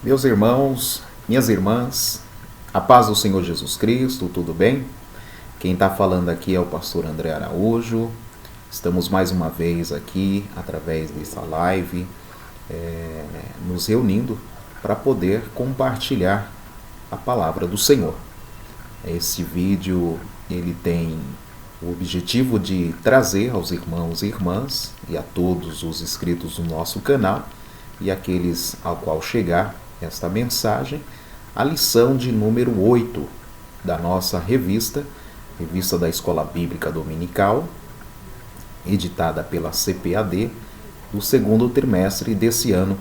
Meus irmãos, minhas irmãs, a paz do Senhor Jesus Cristo, tudo bem? Quem está falando aqui é o pastor André Araújo. Estamos mais uma vez aqui, através dessa live, nos reunindo para poder compartilhar a palavra do Senhor. Esse vídeo ele tem o objetivo de trazer aos irmãos e irmãs e a todos os inscritos do nosso canal e aqueles ao qual chegar esta mensagem, a lição de número 8 da nossa revista da Escola Bíblica Dominical, editada pela CPAD, do segundo trimestre desse ano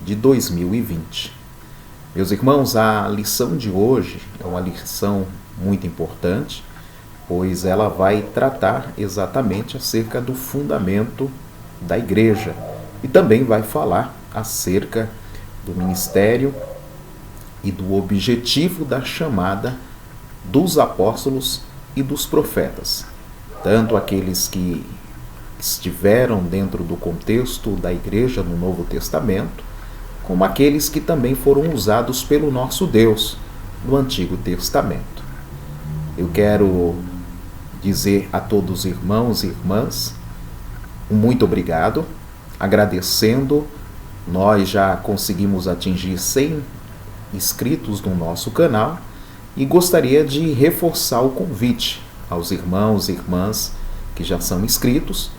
de 2020. Meus irmãos, a lição de hoje é uma lição muito importante, pois ela vai tratar exatamente acerca do fundamento da igreja e também vai falar acerca do ministério e do objetivo da chamada dos apóstolos e dos profetas, tanto aqueles que estiveram dentro do contexto da igreja no Novo Testamento, como aqueles que também foram usados pelo nosso Deus no Antigo Testamento. Eu quero dizer a todos os irmãos e irmãs um muito obrigado, agradecendo. Nós já conseguimos atingir 100 inscritos no nosso canal e gostaria de reforçar o convite aos irmãos e irmãs que já são inscritos,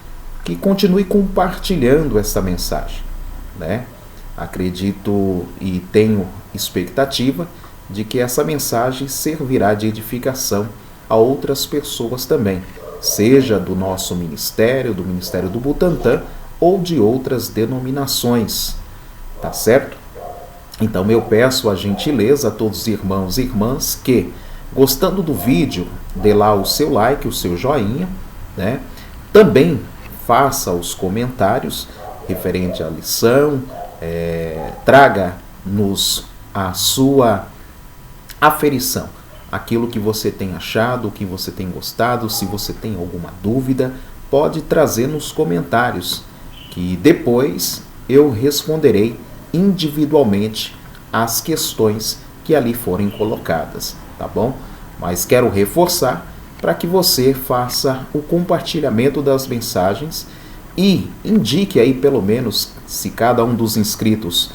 que continue compartilhando essa mensagem, né? Acredito e tenho expectativa de que essa mensagem servirá de edificação a outras pessoas também, seja do nosso ministério, do Ministério do Butantã, ou de outras denominações, tá certo? Então eu peço a gentileza a todos os irmãos e irmãs que, gostando do vídeo, dê lá o seu like, o seu joinha, né? Também faça os comentários referente à lição, traga-nos a sua aferição, aquilo que você tem achado, o que você tem gostado. Se você tem alguma dúvida, pode trazer nos comentários, que depois eu responderei individualmente as questões que ali forem colocadas, tá bom? Mas quero reforçar para que você faça o compartilhamento das mensagens e indique aí, pelo menos, se cada um dos inscritos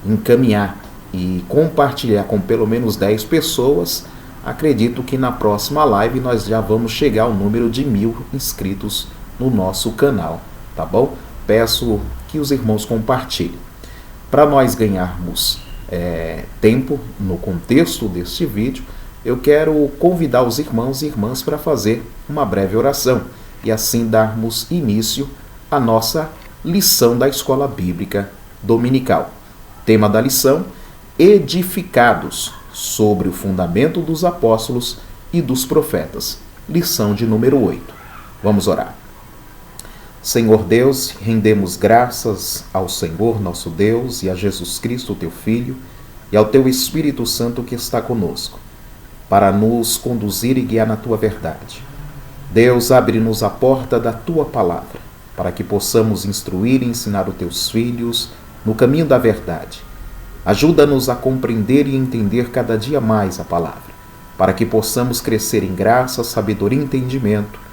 encaminhar e compartilhar com pelo menos 10 pessoas, acredito que na próxima live nós já vamos chegar ao número de 1000 inscritos no nosso canal, tá bom? Peço que os irmãos compartilhem. Para nós ganharmos tempo no contexto deste vídeo, eu quero convidar os irmãos e irmãs para fazer uma breve oração e assim darmos início à nossa lição da Escola Bíblica Dominical. Tema da lição: Edificados sobre o fundamento dos apóstolos e dos profetas. Lição de número 8. Vamos orar. Senhor Deus, rendemos graças ao Senhor nosso Deus e a Jesus Cristo, teu Filho, e ao teu Espírito Santo que está conosco, para nos conduzir e guiar na tua verdade. Deus, abre-nos a porta da tua palavra, para que possamos instruir e ensinar os teus filhos no caminho da verdade. Ajuda-nos a compreender e entender cada dia mais a palavra, para que possamos crescer em graça, sabedoria e entendimento,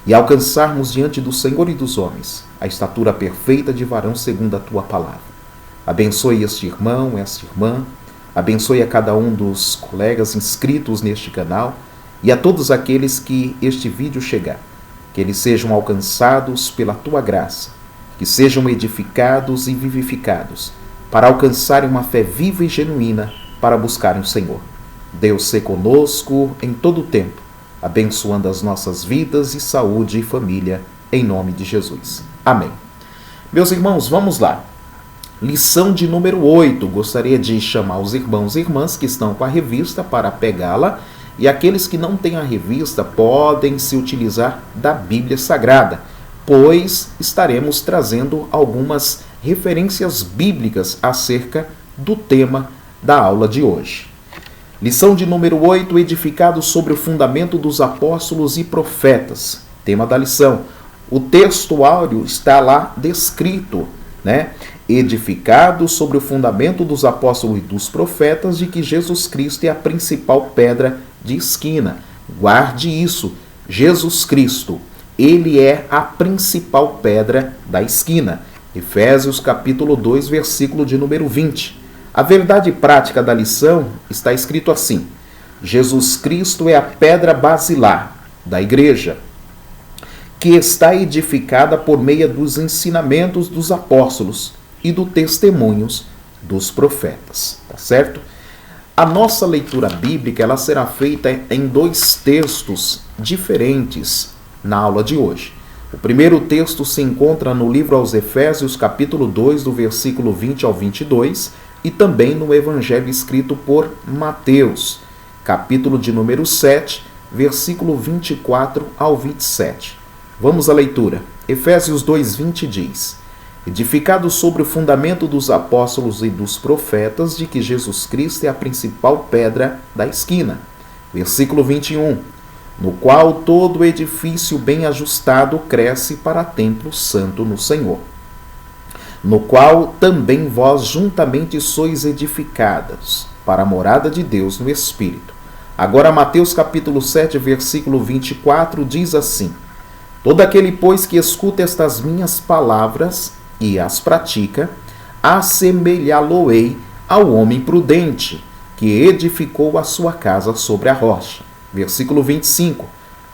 e alcançarmos diante do Senhor e dos homens a estatura perfeita de varão segundo a tua palavra. Abençoe este irmão, esta irmã, abençoe a cada um dos colegas inscritos neste canal e a todos aqueles que este vídeo chegar, que eles sejam alcançados pela tua graça, que sejam edificados e vivificados, para alcançarem uma fé viva e genuína para buscarem o Senhor. Deus se conosco em todo o tempo, abençoando as nossas vidas e saúde e família, em nome de Jesus. Amém. Meus irmãos, vamos lá. Lição de número 8. Gostaria de chamar os irmãos e irmãs que estão com a revista para pegá-la, e aqueles que não têm a revista podem se utilizar da Bíblia Sagrada, pois estaremos trazendo algumas referências bíblicas acerca do tema da aula de hoje. Lição de número 8, edificados sobre o fundamento dos apóstolos e profetas. Tema da lição. O texto áureo está lá descrito, né? edificado sobre o fundamento dos apóstolos e dos profetas, de que Jesus Cristo é a principal pedra de esquina. Guarde isso, Jesus Cristo, ele é a principal pedra da esquina. Efésios capítulo 2, versículo de número 20. A verdade prática da lição está escrito assim: Jesus Cristo é a pedra basilar da igreja, que está edificada por meio dos ensinamentos dos apóstolos e dos testemunhos dos profetas. Tá certo? A nossa leitura bíblica ela será feita em 2 textos diferentes na aula de hoje. O primeiro texto se encontra no livro aos Efésios, capítulo 2, do versículo 20 ao 22, e também no evangelho escrito por Mateus, capítulo de número 7, versículo 24 ao 27. Vamos à leitura. Efésios 2:20 diz: edificado sobre o fundamento dos apóstolos e dos profetas, de que Jesus Cristo é a principal pedra da esquina. Versículo 21. No qual todo edifício bem ajustado cresce para templo santo no Senhor. No qual também vós juntamente sois edificados para a morada de Deus no Espírito. Agora Mateus capítulo 7, versículo 24 diz assim: todo aquele, pois, que escuta estas minhas palavras e as pratica, assemelhá-lo-ei ao homem prudente, que edificou a sua casa sobre a rocha. Versículo 25.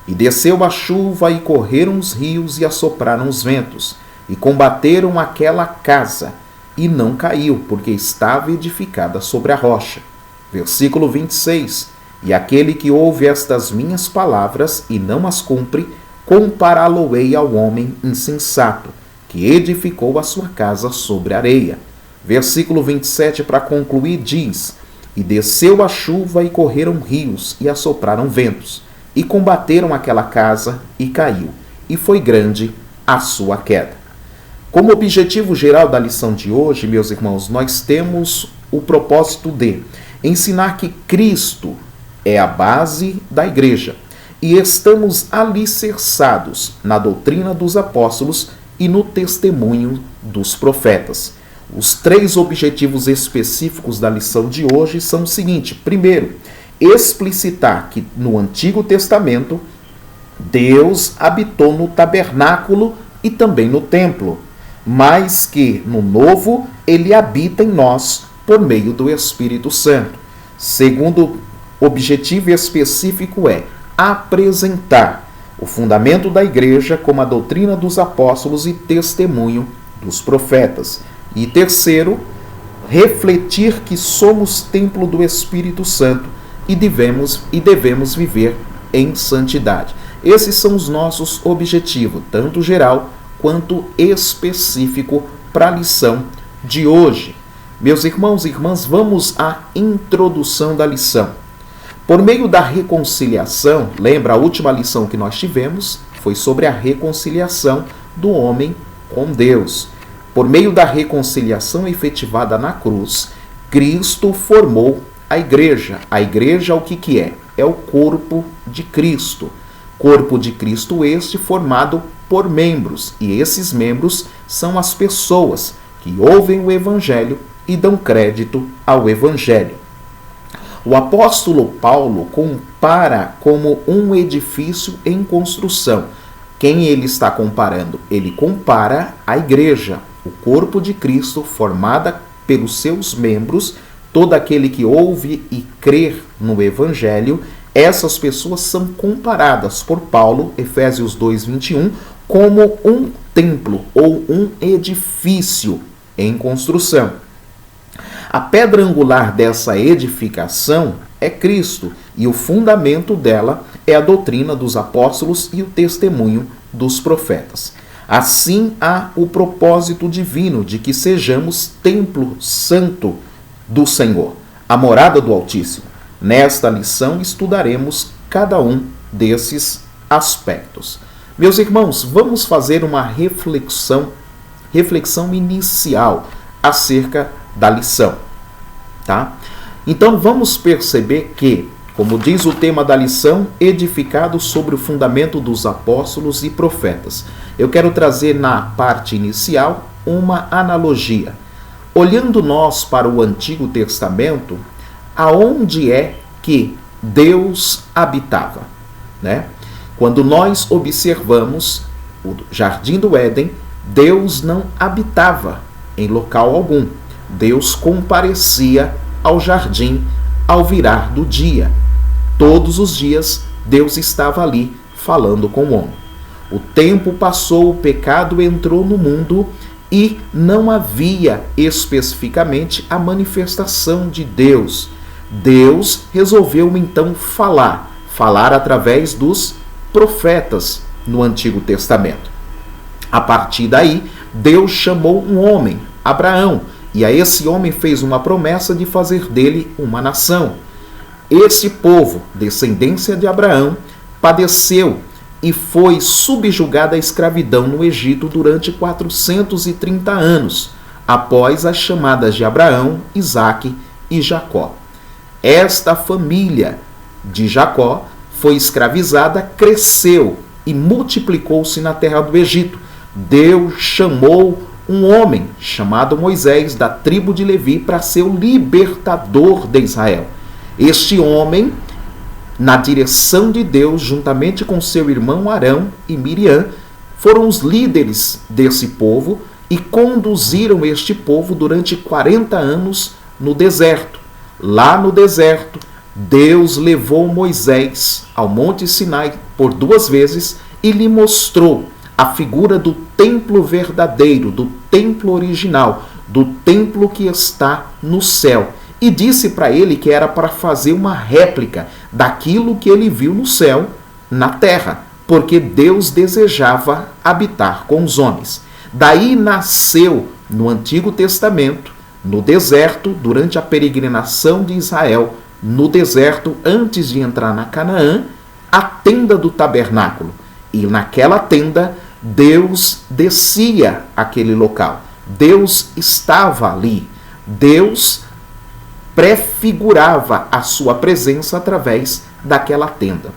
E desceu a chuva, e correram os rios, e assopraram os ventos, e combateram aquela casa, e não caiu, porque estava edificada sobre a rocha. Versículo 26. E aquele que ouve estas minhas palavras, e não as cumpre, compará-lo-ei ao homem insensato, que edificou a sua casa sobre areia. Versículo 27, para concluir, diz: e desceu a chuva, e correram rios, e assopraram ventos, e combateram aquela casa, e caiu, e foi grande a sua queda. Como objetivo geral da lição de hoje, meus irmãos, nós temos o propósito de ensinar que Cristo é a base da igreja, e estamos alicerçados na doutrina dos apóstolos e no testemunho dos profetas. Os 3 objetivos específicos da lição de hoje são o seguinte: primeiro, explicitar que no Antigo Testamento Deus habitou no tabernáculo e também no templo, mas que no Novo ele habita em nós por meio do Espírito Santo. Segundo objetivo específico é apresentar o fundamento da igreja como a doutrina dos apóstolos e testemunho dos profetas. E terceiro, refletir que somos templo do Espírito Santo e devemos viver em santidade. Esses são os nossos objetivos, tanto geral quanto específico para a lição de hoje. Meus irmãos e irmãs, vamos à introdução da lição. Por meio da reconciliação, lembra a última lição que nós tivemos? Foi sobre a reconciliação do homem com Deus. Por meio da reconciliação efetivada na cruz, Cristo formou a igreja. A igreja o que é? É o corpo de Cristo. Corpo de Cristo este formado por membros. E esses membros são as pessoas que ouvem o Evangelho e dão crédito ao Evangelho. O apóstolo Paulo compara como um edifício em construção. Quem ele está comparando? Ele compara a igreja, o corpo de Cristo, formada pelos seus membros, todo aquele que ouve e crer no Evangelho. Essas pessoas são comparadas por Paulo, Efésios 2:21, como um templo ou um edifício em construção. A pedra angular dessa edificação é Cristo, e o fundamento dela é a doutrina dos apóstolos e o testemunho dos profetas. Assim há o propósito divino de que sejamos templo santo do Senhor, a morada do Altíssimo. Nesta lição estudaremos cada um desses aspectos. Meus irmãos, vamos fazer uma reflexão inicial acerca da lição, tá? Então vamos perceber que, como diz o tema da lição, edificado sobre o fundamento dos apóstolos e profetas. Eu quero trazer na parte inicial uma analogia. olhando nós para o Antigo Testamento, aonde é que Deus habitava, né? Quando nós observamos o Jardim do Éden, Deus não habitava em local algum. Deus comparecia ao jardim ao virar do dia. Todos os dias, Deus estava ali falando com o homem. O tempo passou, o pecado entrou no mundo e não havia especificamente a manifestação de Deus. Deus resolveu então falar através dos profetas no Antigo Testamento. A partir daí, Deus chamou um homem, Abraão, e a esse homem fez uma promessa de fazer dele uma nação. Esse povo, descendência de Abraão, padeceu e foi subjugado à escravidão no Egito durante 430 anos, após as chamadas de Abraão, Isaque e Jacó. Esta família de Jacó foi escravizada, cresceu e multiplicou-se na terra do Egito. Deus chamou um homem chamado Moisés, da tribo de Levi, para ser o libertador de Israel. Este homem, na direção de Deus, juntamente com seu irmão Arão e Miriam, foram os líderes desse povo e conduziram este povo durante 40 anos no deserto. Lá no deserto, Deus levou Moisés ao Monte Sinai por 2 vezes e lhe mostrou a figura do templo verdadeiro, do templo original, do templo que está no céu. E disse para ele que era para fazer uma réplica daquilo que ele viu no céu, na terra, porque Deus desejava habitar com os homens. Daí nasceu, no Antigo Testamento, no deserto, durante a peregrinação de Israel, no deserto, antes de entrar na Canaã, a tenda do tabernáculo. E naquela tenda, Deus descia aquele local. Deus estava ali. Deus prefigurava a sua presença através daquela tenda.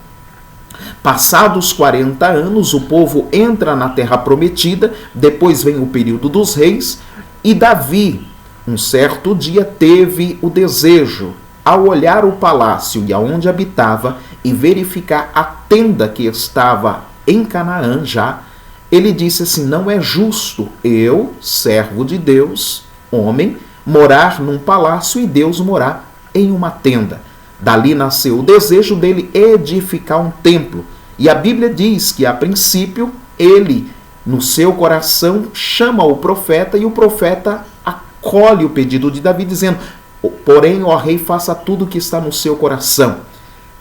Passados 40 anos, o povo entra na terra prometida, depois vem o período dos reis, e Davi, um certo dia, teve o desejo, ao olhar o palácio e aonde habitava, e verificar a tenda que estava em Canaã já, ele disse assim: não é justo eu, servo de Deus, homem, morar num palácio e Deus morar em uma tenda. Dali nasceu o desejo dele edificar um templo. E a Bíblia diz que, a princípio, ele, no seu coração, chama o profeta e o profeta acolhe o pedido de Davi, dizendo: porém, ó rei, faça tudo o que está no seu coração.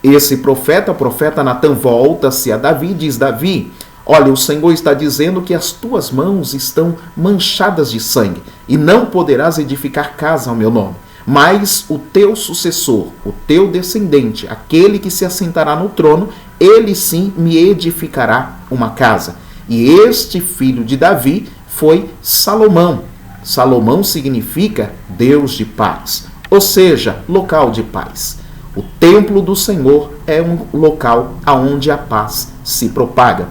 Esse profeta, o profeta Natã, volta-se a Davi e diz: Davi, olha, o Senhor está dizendo que as tuas mãos estão manchadas de sangue e não poderás edificar casa ao meu nome. Mas o teu sucessor, o teu descendente, aquele que se assentará no trono, ele sim me edificará uma casa. E este filho de Davi foi Salomão. Salomão significa Deus de paz, ou seja, local de paz. O templo do Senhor é um local onde a paz se propaga.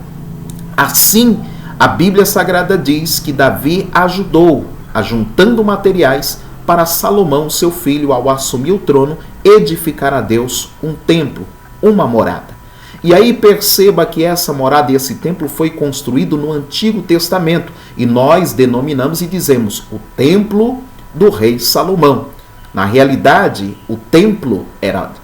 Assim, a Bíblia Sagrada diz que Davi ajudou, ajuntando materiais, para Salomão, seu filho, ao assumir o trono, edificar a Deus um templo, uma morada. E aí perceba que essa morada e esse templo foi construído no Antigo Testamento, e nós denominamos e dizemos o templo do rei Salomão. Na realidade, o templo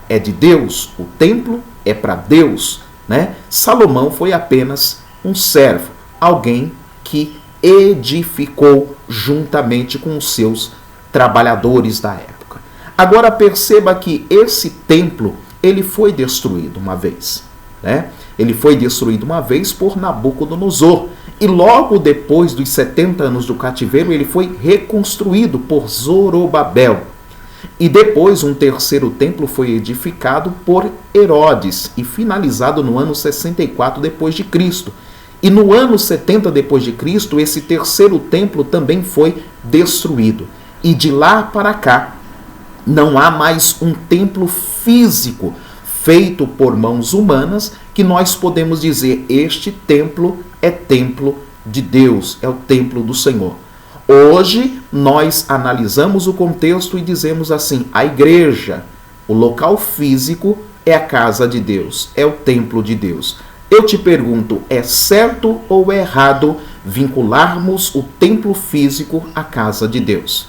é de Deus, o templo é para Deus, né? Salomão foi apenas um servo, alguém que edificou juntamente com os seus trabalhadores da época. Agora perceba que esse templo, ele foi destruído uma vez, né? Ele foi destruído uma vez por Nabucodonosor, e logo depois dos 70 anos do cativeiro, ele foi reconstruído por Zorobabel. E depois um terceiro templo foi edificado por Herodes e finalizado no ano 64 depois de Cristo. E no ano 70 depois de Cristo, esse terceiro templo também foi destruído. E de lá para cá, não há mais um templo físico feito por mãos humanas que nós podemos dizer: este templo é templo de Deus, é o templo do Senhor. Hoje nós analisamos o contexto e dizemos assim: a igreja, o local físico, é a casa de Deus, é o templo de Deus. Eu te pergunto, é certo ou é errado vincularmos o templo físico à casa de Deus?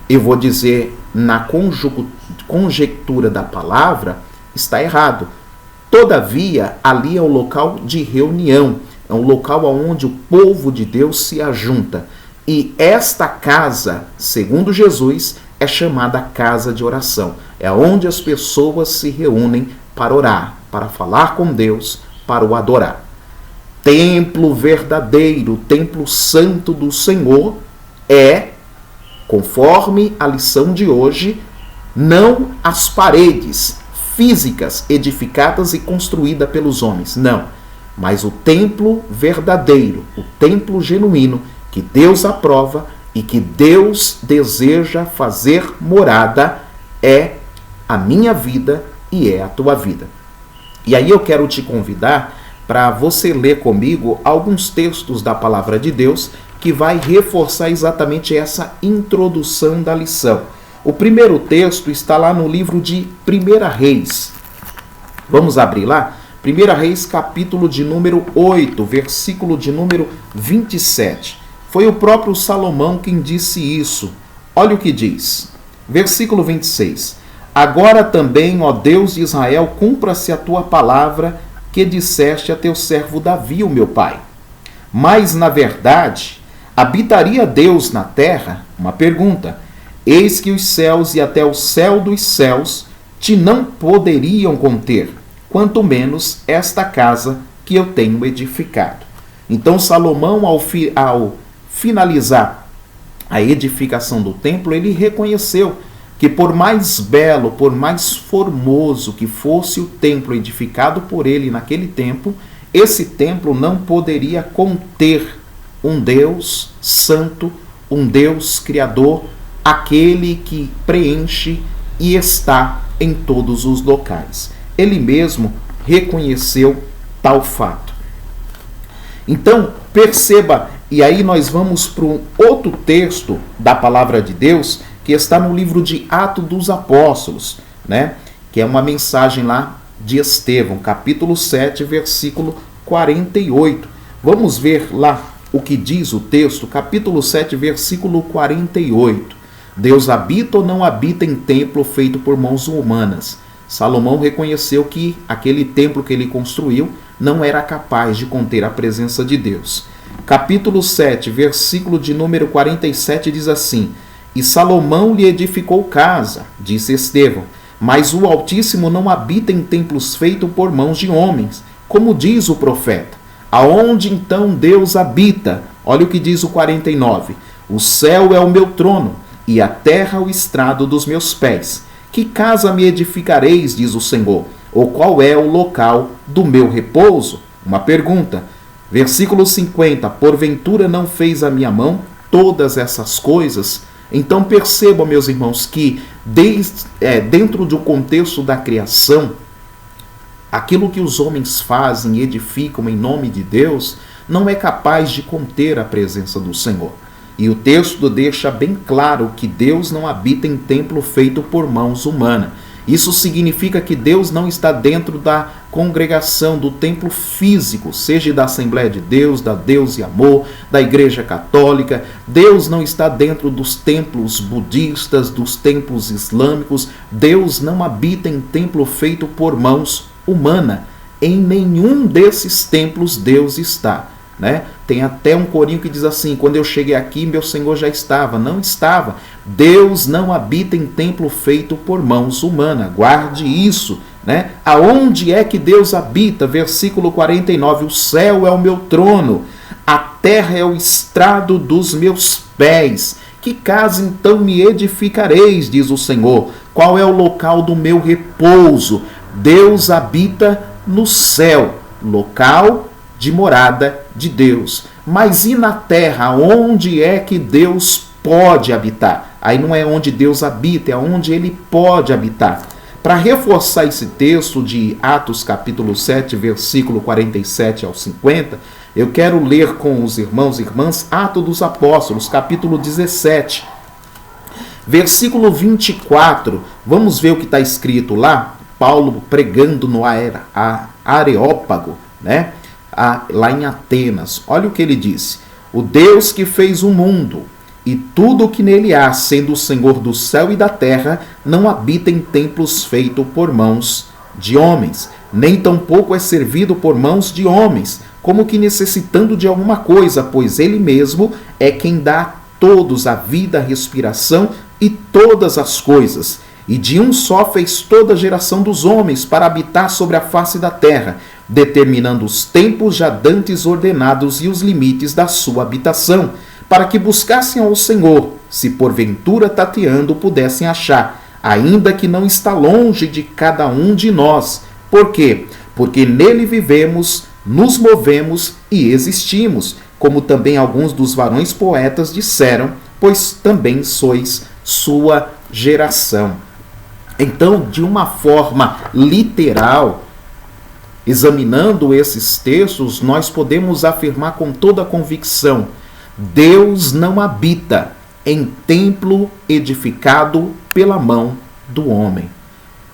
Eu vou dizer, na conjectura da palavra, está errado. Todavia, ali é o local de reunião, é um local onde o povo de Deus se ajunta. E esta casa, segundo Jesus, é chamada casa de oração. É onde as pessoas se reúnem para orar, para falar com Deus, para o adorar. Templo verdadeiro, templo santo do Senhor é, conforme a lição de hoje, não as paredes físicas edificadas e construídas pelos homens, não, mas o templo verdadeiro, o templo genuíno que Deus aprova e que Deus deseja fazer morada é a minha vida e é a tua vida. E aí eu quero te convidar para você ler comigo alguns textos da palavra de Deus que vai reforçar exatamente essa introdução da lição. O primeiro texto está lá no livro de 1 Reis. Vamos abrir lá? 1 Reis, capítulo de número 8, versículo de número 27. Foi o próprio Salomão quem disse isso. Olha o que diz. Versículo 26. Agora também, ó Deus de Israel, cumpra-se a tua palavra que disseste a teu servo Davi, o meu pai. Mas, na verdade, habitaria Deus na terra? Uma pergunta. Eis que os céus e até o céu dos céus te não poderiam conter, quanto menos esta casa que eu tenho edificado. Então Salomão, ao finalizar a edificação do templo, ele reconheceu que por mais belo, por mais formoso que fosse o templo edificado por ele naquele tempo, esse templo não poderia conter um Deus santo, um Deus criador, aquele que preenche e está em todos os locais. Ele mesmo reconheceu tal fato. Então, perceba, e aí nós vamos para um outro texto da palavra de Deus, que está no livro de Atos dos Apóstolos, né? Que é uma mensagem lá de Estevão, capítulo 7, versículo 48. Vamos ver lá o que diz o texto, capítulo 7, versículo 48. Deus habita ou não habita em templo feito por mãos humanas? Salomão reconheceu que aquele templo que ele construiu não era capaz de conter a presença de Deus. Capítulo 7, versículo de número 47 diz assim: E Salomão lhe edificou casa, disse Estevão, mas o Altíssimo não habita em templos feitos por mãos de homens, como diz o profeta. Aonde então Deus habita? Olha o que diz o 49. O céu é o meu trono, e a terra o estrado dos meus pés. Que casa me edificareis, diz o Senhor? Ou qual é o local do meu repouso? Uma pergunta. Versículo 50. Porventura não fez a minha mão todas essas coisas? Então percebam, meus irmãos, que dentro do contexto da criação, aquilo que os homens fazem e edificam em nome de Deus não é capaz de conter a presença do Senhor. E o texto deixa bem claro que Deus não habita em templo feito por mãos humanas. Isso significa que Deus não está dentro da congregação, do templo físico, seja da Assembleia de Deus, da Deus e Amor, da Igreja Católica. Deus não está dentro dos templos budistas, dos templos islâmicos. Deus não habita em templo feito por mãos humanas. Em nenhum desses templos Deus está. Né? Tem até um corinho que diz assim: quando eu cheguei aqui, meu Senhor já estava. Não estava. Deus não habita em templo feito por mãos humanas. Guarde isso. Né? Aonde é que Deus habita? Versículo 49. O céu é o meu trono, a terra é o estrado dos meus pés. Que casa então me edificareis, diz o Senhor? Qual é o local do meu repouso? Deus habita no céu, local de morada de Deus. Mas e na terra, onde é que Deus pode habitar? Aí não é onde Deus habita, é onde ele pode habitar. Para reforçar esse texto de Atos capítulo 7, versículo 47 ao 50, Eu quero ler com os irmãos e irmãs Atos dos Apóstolos, capítulo 17, versículo 24. Vamos ver o que está escrito lá. Paulo pregando no Areópago, né? Lá em Atenas. Olha o que ele disse: o Deus que fez o mundo e tudo o que nele há, sendo o Senhor do céu e da terra, não habita em templos feitos por mãos de homens, nem tampouco é servido por mãos de homens, como que necessitando de alguma coisa, pois ele mesmo é quem dá a todos a vida, a respiração e todas as coisas. E de um só fez toda a geração dos homens para habitar sobre a face da terra, determinando os tempos já dantes ordenados e os limites da sua habitação, para que buscassem ao Senhor, se porventura tateando pudessem achar, ainda que não está longe de cada um de nós. Por quê? Porque nele vivemos, nos movemos e existimos, como também alguns dos varões poetas disseram, pois também sois sua geração. Então, de uma forma literal, examinando esses textos, nós podemos afirmar com toda a convicção: Deus não habita em templo edificado pela mão do homem.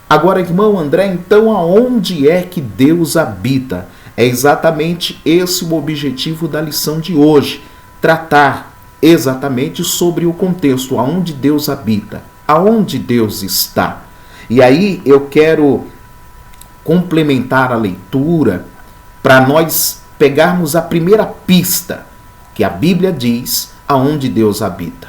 Agora, irmão André, então aonde é que Deus habita? É exatamente esse o objetivo da lição de hoje, tratar exatamente sobre o contexto, aonde Deus habita, aonde Deus está. E aí eu quero complementar a leitura para nós pegarmos a primeira pista que a Bíblia diz aonde Deus habita.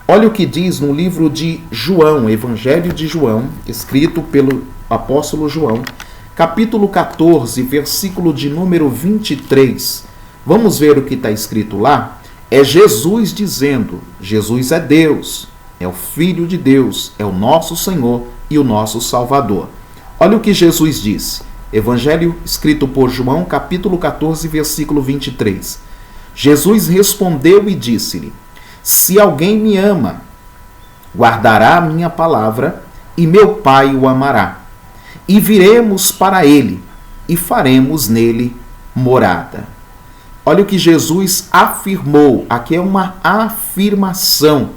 Olha o que diz no livro de João, Evangelho de João, escrito pelo apóstolo João, capítulo 14, versículo de número 23. Vamos ver o que está escrito lá? É Jesus dizendo: Jesus é Deus, é o Filho de Deus, é o nosso Senhor e o nosso Salvador. Olha o que Jesus disse. Evangelho escrito por João, capítulo 14, versículo 23. Jesus respondeu e disse-lhe: se alguém me ama, guardará a minha palavra, e meu Pai o amará. E viremos para ele, e faremos nele morada. Olha o que Jesus afirmou. Aqui é uma afirmação.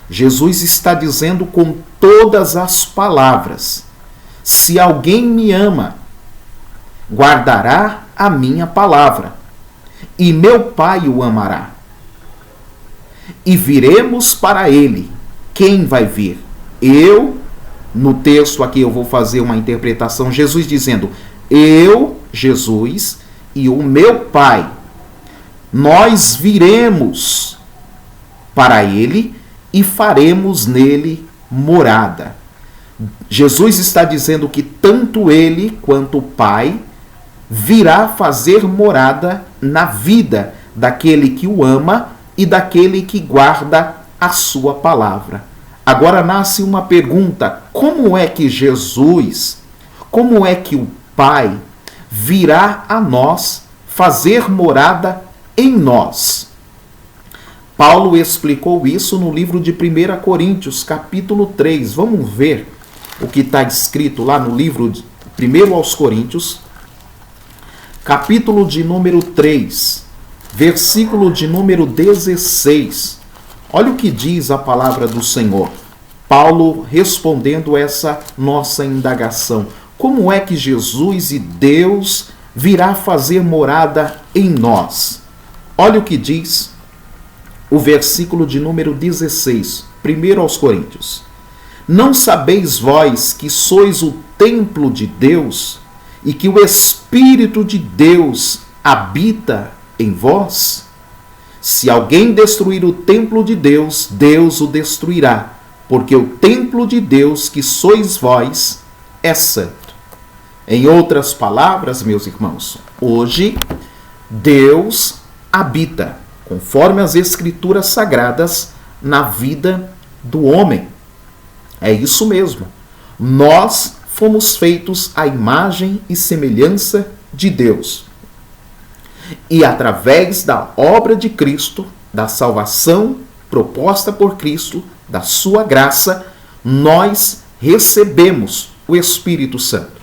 Jesus está dizendo com todas as palavras: se alguém me ama, guardará a minha palavra, e meu Pai o amará. E viremos para ele. Quem vai vir? Eu, no texto aqui eu vou fazer uma interpretação, Jesus dizendo: eu, Jesus, e o meu Pai, nós viremos para ele e faremos nele morada. Jesus está dizendo que tanto ele quanto o Pai virá fazer morada na vida daquele que o ama e daquele que guarda a sua palavra. Agora nasce uma pergunta: como é que Jesus, como é que o Pai virá a nós fazer morada em nós? Paulo explicou isso no livro de 1 Coríntios, capítulo 3. Vamos ver o que está escrito lá no livro de 1 aos Coríntios, capítulo de número 3, versículo de número 16. Olha o que diz a palavra do Senhor. Paulo respondendo essa nossa indagação: como é que Jesus e Deus virá fazer morada em nós? Olha o que diz o versículo de número 16, 1 aos Coríntios. Não sabeis vós que sois o templo de Deus e que o Espírito de Deus habita em vós? Se alguém destruir o templo de Deus, Deus o destruirá, porque o templo de Deus que sois vós é santo. Em outras palavras, meus irmãos, hoje Deus habita, conforme as Escrituras Sagradas, na vida do homem. É isso mesmo. Nós fomos feitos à imagem e semelhança de Deus. E através da obra de Cristo, da salvação proposta por Cristo, da sua graça, nós recebemos o Espírito Santo.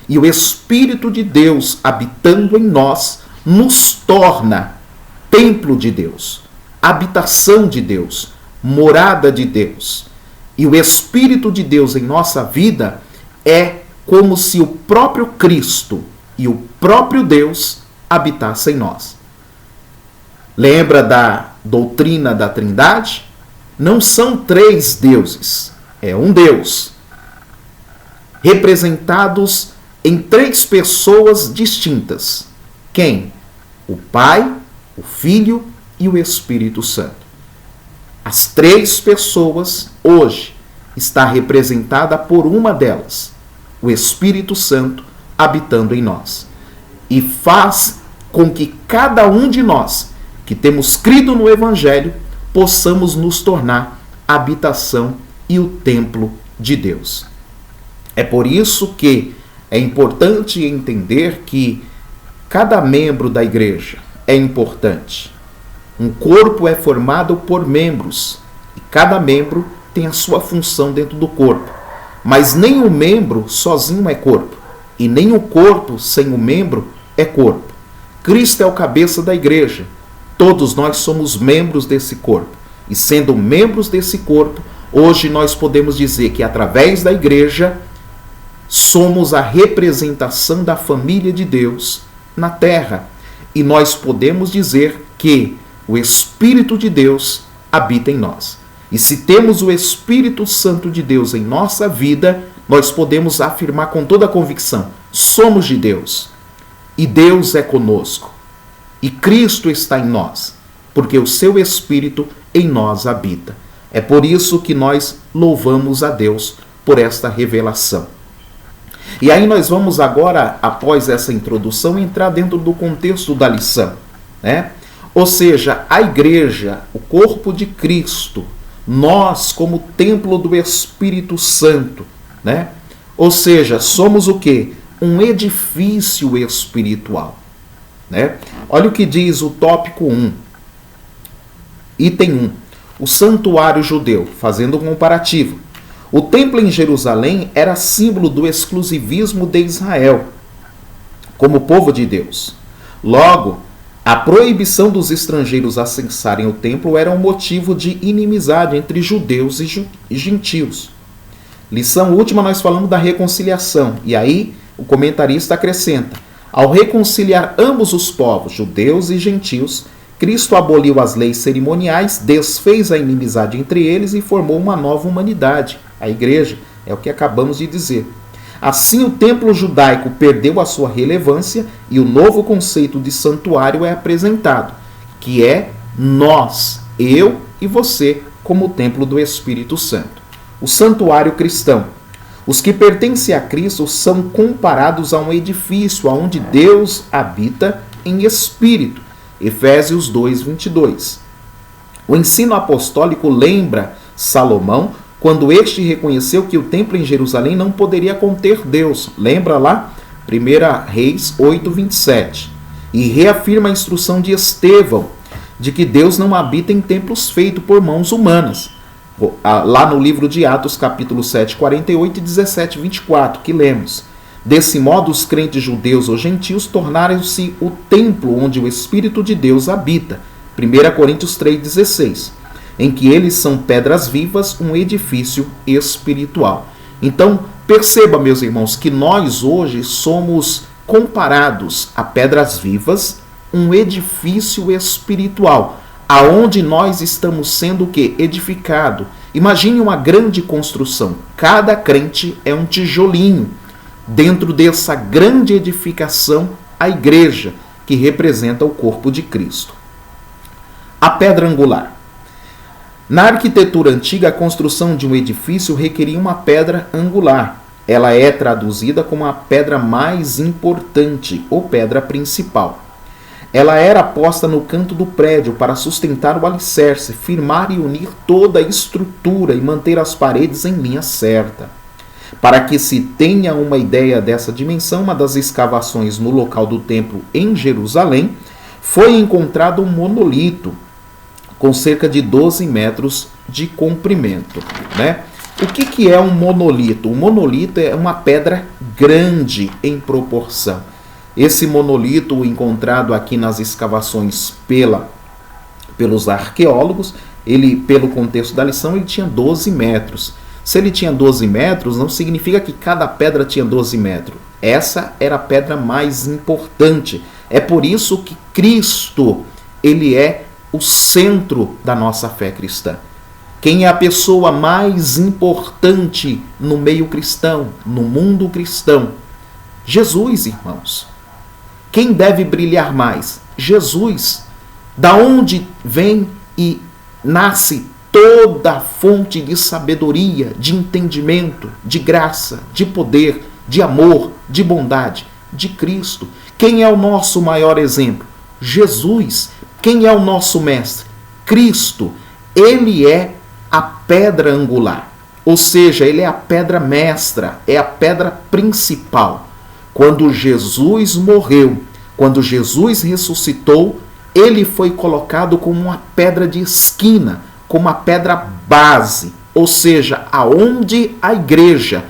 E o Espírito de Deus habitando em nós, nos torna templo de Deus, habitação de Deus, morada de Deus. E o Espírito de Deus em nossa vida é como se o próprio Cristo e o próprio Deus habitassem em nós. Lembra da doutrina da Trindade? Não são 3 deuses, é um Deus, representados em 3 pessoas distintas. Quem? O Pai, o Filho e o Espírito Santo. As 3 pessoas hoje está representada por uma delas, o Espírito Santo habitando em nós. E faz com que cada um de nós que temos crido no Evangelho possamos nos tornar a habitação e o templo de Deus. É por isso que é importante entender que cada membro da igreja é importante. Um corpo é formado por membros e cada membro tem a sua função dentro do corpo. Mas nem o membro sozinho é corpo e nem o corpo sem o membro é corpo. Cristo é o cabeça da igreja. Todos nós somos membros desse corpo. E sendo membros desse corpo, hoje nós podemos dizer que através da igreja somos a representação da família de Deus na terra. E nós podemos dizer que o Espírito de Deus habita em nós. E se temos o Espírito Santo de Deus em nossa vida, nós podemos afirmar com toda a convicção: somos de Deus. E Deus é conosco. E Cristo está em nós, porque o seu Espírito em nós habita. É por isso que nós louvamos a Deus por esta revelação. E aí nós vamos agora, após essa introdução, entrar dentro do contexto da lição, né? Ou seja, a igreja, o corpo de Cristo, nós como templo do Espírito Santo, né? Ou seja, somos o quê? Um edifício espiritual, né? Olha o que diz o tópico 1, item 1, o santuário judeu, fazendo um comparativo. O templo em Jerusalém era símbolo do exclusivismo de Israel, como povo de Deus. Logo, a proibição dos estrangeiros acessarem o templo era um motivo de inimizade entre judeus e gentios. Lição última, nós falamos da reconciliação. E aí, o comentarista acrescenta: ao reconciliar ambos os povos, judeus e gentios, Cristo aboliu as leis cerimoniais, desfez a inimizade entre eles e formou uma nova humanidade, a igreja. É o que acabamos de dizer. Assim, o templo judaico perdeu a sua relevância e o novo conceito de santuário é apresentado, que é nós, eu e você, como o templo do Espírito Santo. O santuário cristão. Os que pertencem a Cristo são comparados a um edifício onde Deus habita em espírito. Efésios 2:22. O ensino apostólico lembra Salomão quando este reconheceu que o templo em Jerusalém não poderia conter Deus. Lembra lá? 1 Reis 8:27. E reafirma a instrução de Estevão de que Deus não habita em templos feitos por mãos humanas. Lá no livro de Atos, capítulo 7, 48 e 17, 24, que lemos. Desse modo, os crentes judeus ou gentios tornaram-se o templo onde o Espírito de Deus habita. 1 Coríntios 3,16. Em que eles são pedras vivas, um edifício espiritual. Então, perceba, meus irmãos, que nós hoje somos comparados a pedras vivas, um edifício espiritual, aonde nós estamos sendo o quê? Edificado. Imagine uma grande construção. Cada crente é um tijolinho. Dentro dessa grande edificação, a igreja, que representa o corpo de Cristo. A pedra angular. Na arquitetura antiga, a construção de um edifício requeria uma pedra angular. Ela é traduzida como a pedra mais importante, ou pedra principal. Ela era posta no canto do prédio para sustentar o alicerce, firmar e unir toda a estrutura e manter as paredes em linha certa. Para que se tenha uma ideia dessa dimensão, uma das escavações no local do templo em Jerusalém, foi encontrado um monolito com cerca de 12 metros de comprimento, né? O que é um monolito? Um monolito é uma pedra grande em proporção. Esse monolito encontrado aqui nas escavações pelos arqueólogos, ele, pelo contexto da lição, ele tinha 12 metros. Se ele tinha 12 metros, não significa que cada pedra tinha 12 metros. Essa era a pedra mais importante. É por isso que Cristo, ele é o centro da nossa fé cristã. Quem é a pessoa mais importante no meio cristão, no mundo cristão? Jesus, irmãos. Quem deve brilhar mais? Jesus. Da onde vem e nasce toda a fonte de sabedoria, de entendimento, de graça, de poder, de amor, de bondade? De Cristo. Quem é o nosso maior exemplo? Jesus. Quem é o nosso mestre? Cristo. Ele é a pedra angular, ou seja, ele é a pedra mestra, é a pedra principal. Quando Jesus morreu, quando Jesus ressuscitou, ele foi colocado como uma pedra de esquina, como uma pedra base, ou seja, aonde a igreja,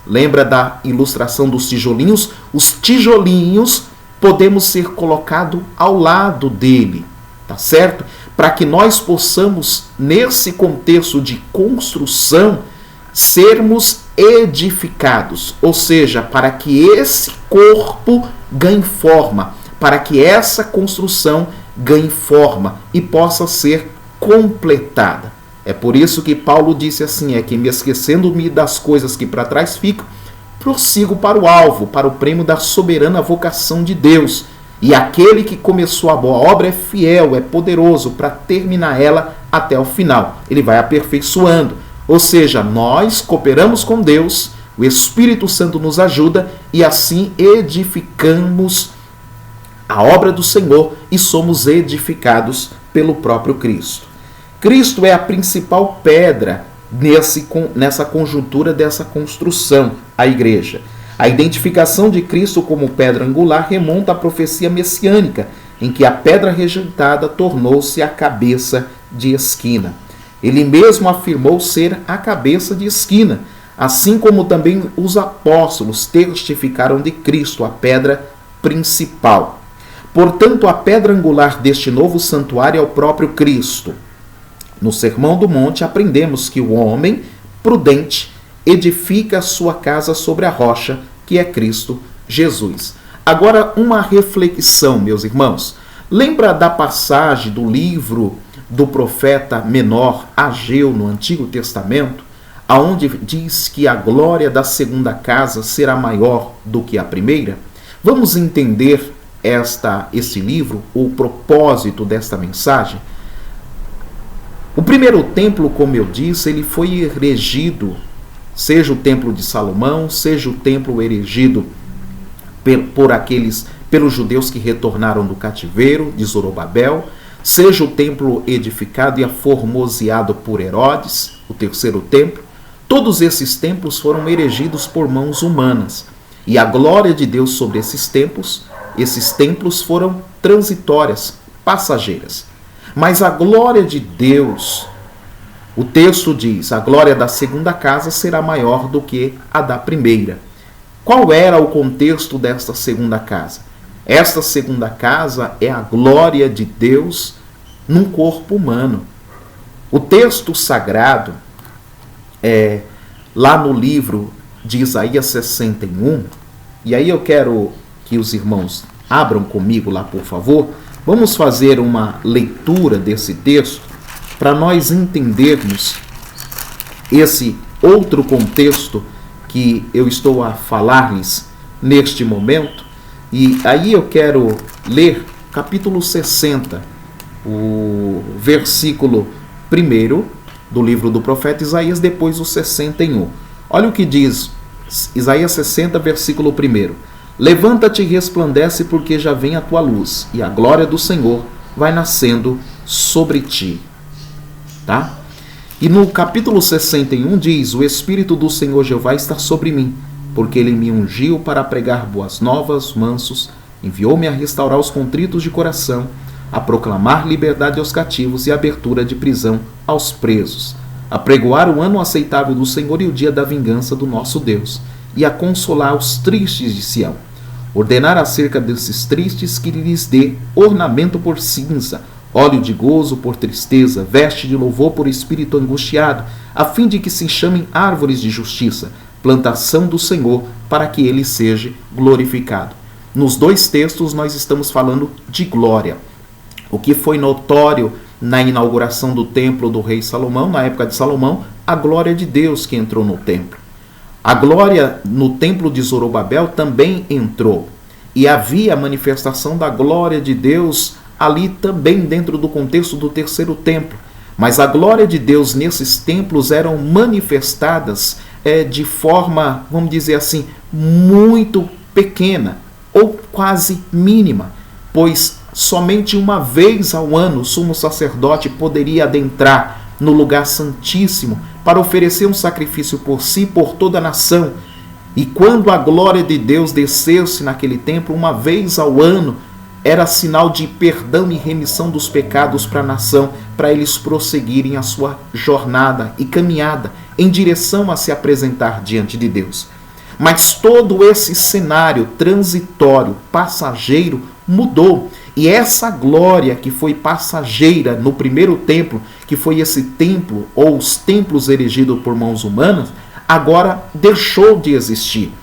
lembra da ilustração dos tijolinhos? Os tijolinhos podemos ser colocados ao lado dele, tá certo? Para que nós possamos, nesse contexto de construção, sermos edificados, ou seja, para que esse corpo ganhe forma, para que essa construção ganhe forma e possa ser completada. É por isso que Paulo disse assim, é que me esquecendo-me das coisas que para trás ficam, prossigo para o alvo, para o prêmio da soberana vocação de Deus. E aquele que começou a boa obra é fiel, é poderoso para terminar ela até o final. Ele vai aperfeiçoando. Ou seja, nós cooperamos com Deus, o Espírito Santo nos ajuda e assim edificamos a obra do Senhor e somos edificados pelo próprio Cristo. Cristo é a principal pedra nessa conjuntura dessa construção, a igreja. A identificação de Cristo como pedra angular remonta à profecia messiânica, em que a pedra rejeitada tornou-se a cabeça de esquina. Ele mesmo afirmou ser a cabeça de esquina, assim como também os apóstolos testificaram de Cristo, a pedra principal. Portanto, a pedra angular deste novo santuário é o próprio Cristo. No Sermão do Monte aprendemos que o homem prudente edifica a sua casa sobre a rocha, que é Cristo Jesus. Agora, uma reflexão, meus irmãos. Lembra da passagem do livro do profeta menor Ageu no Antigo Testamento, aonde diz que a glória da segunda casa será maior do que a primeira? Vamos entender esse livro, o propósito desta mensagem. O primeiro templo, como eu disse, ele foi erigido, seja o templo de Salomão, seja o templo erigido pelos judeus que retornaram do cativeiro de Zorobabel, seja o templo edificado e aformoseado por Herodes, o terceiro templo. Todos esses templos foram erigidos por mãos humanas. E a glória de Deus sobre esses templos foram transitórias, passageiras. Mas a glória de Deus, o texto diz, a glória da segunda casa será maior do que a da primeira. Qual era o contexto desta segunda casa? Esta segunda casa é a glória de Deus num corpo humano. O texto sagrado, lá no livro de Isaías 61, e aí eu quero que os irmãos abram comigo lá, por favor. Vamos fazer uma leitura desse texto para nós entendermos esse outro contexto que eu estou a falar-lhes neste momento. E aí eu quero ler capítulo 60, o versículo 1 do livro do profeta Isaías, depois o 61. Olha o que diz Isaías 60, versículo 1. Levanta-te e resplandece, porque já vem a tua luz, e a glória do Senhor vai nascendo sobre ti. Tá? E no capítulo 61 diz, o Espírito do Senhor Jeová está sobre mim, porque ele me ungiu para pregar boas novas, mansos, enviou-me a restaurar os contritos de coração, a proclamar liberdade aos cativos e abertura de prisão aos presos, a pregoar o ano aceitável do Senhor e o dia da vingança do nosso Deus, e a consolar os tristes de Sião. Ordenar acerca desses tristes que lhes dê ornamento por cinza, óleo de gozo por tristeza, veste de louvor por espírito angustiado, a fim de que se chamem árvores de justiça, plantação do Senhor, para que ele seja glorificado. Nos dois textos nós estamos falando de glória. O que foi notório na inauguração do templo do rei Salomão, na época de Salomão, a glória de Deus que entrou no templo. A glória no templo de Zorobabel também entrou. E havia a manifestação da glória de Deus ali também dentro do contexto do terceiro templo. Mas a glória de Deus nesses templos eram manifestadas de forma, vamos dizer assim, muito pequena ou quase mínima, pois somente uma vez ao ano o sumo sacerdote poderia adentrar no lugar santíssimo para oferecer um sacrifício por si e por toda a nação. E quando a glória de Deus descesse naquele templo uma vez ao ano, era sinal de perdão e remissão dos pecados para a nação, para eles prosseguirem a sua jornada e caminhada em direção a se apresentar diante de Deus. Mas todo esse cenário transitório, passageiro, mudou. E essa glória que foi passageira no primeiro templo, que foi esse templo ou os templos erigidos por mãos humanas, agora deixou de existir.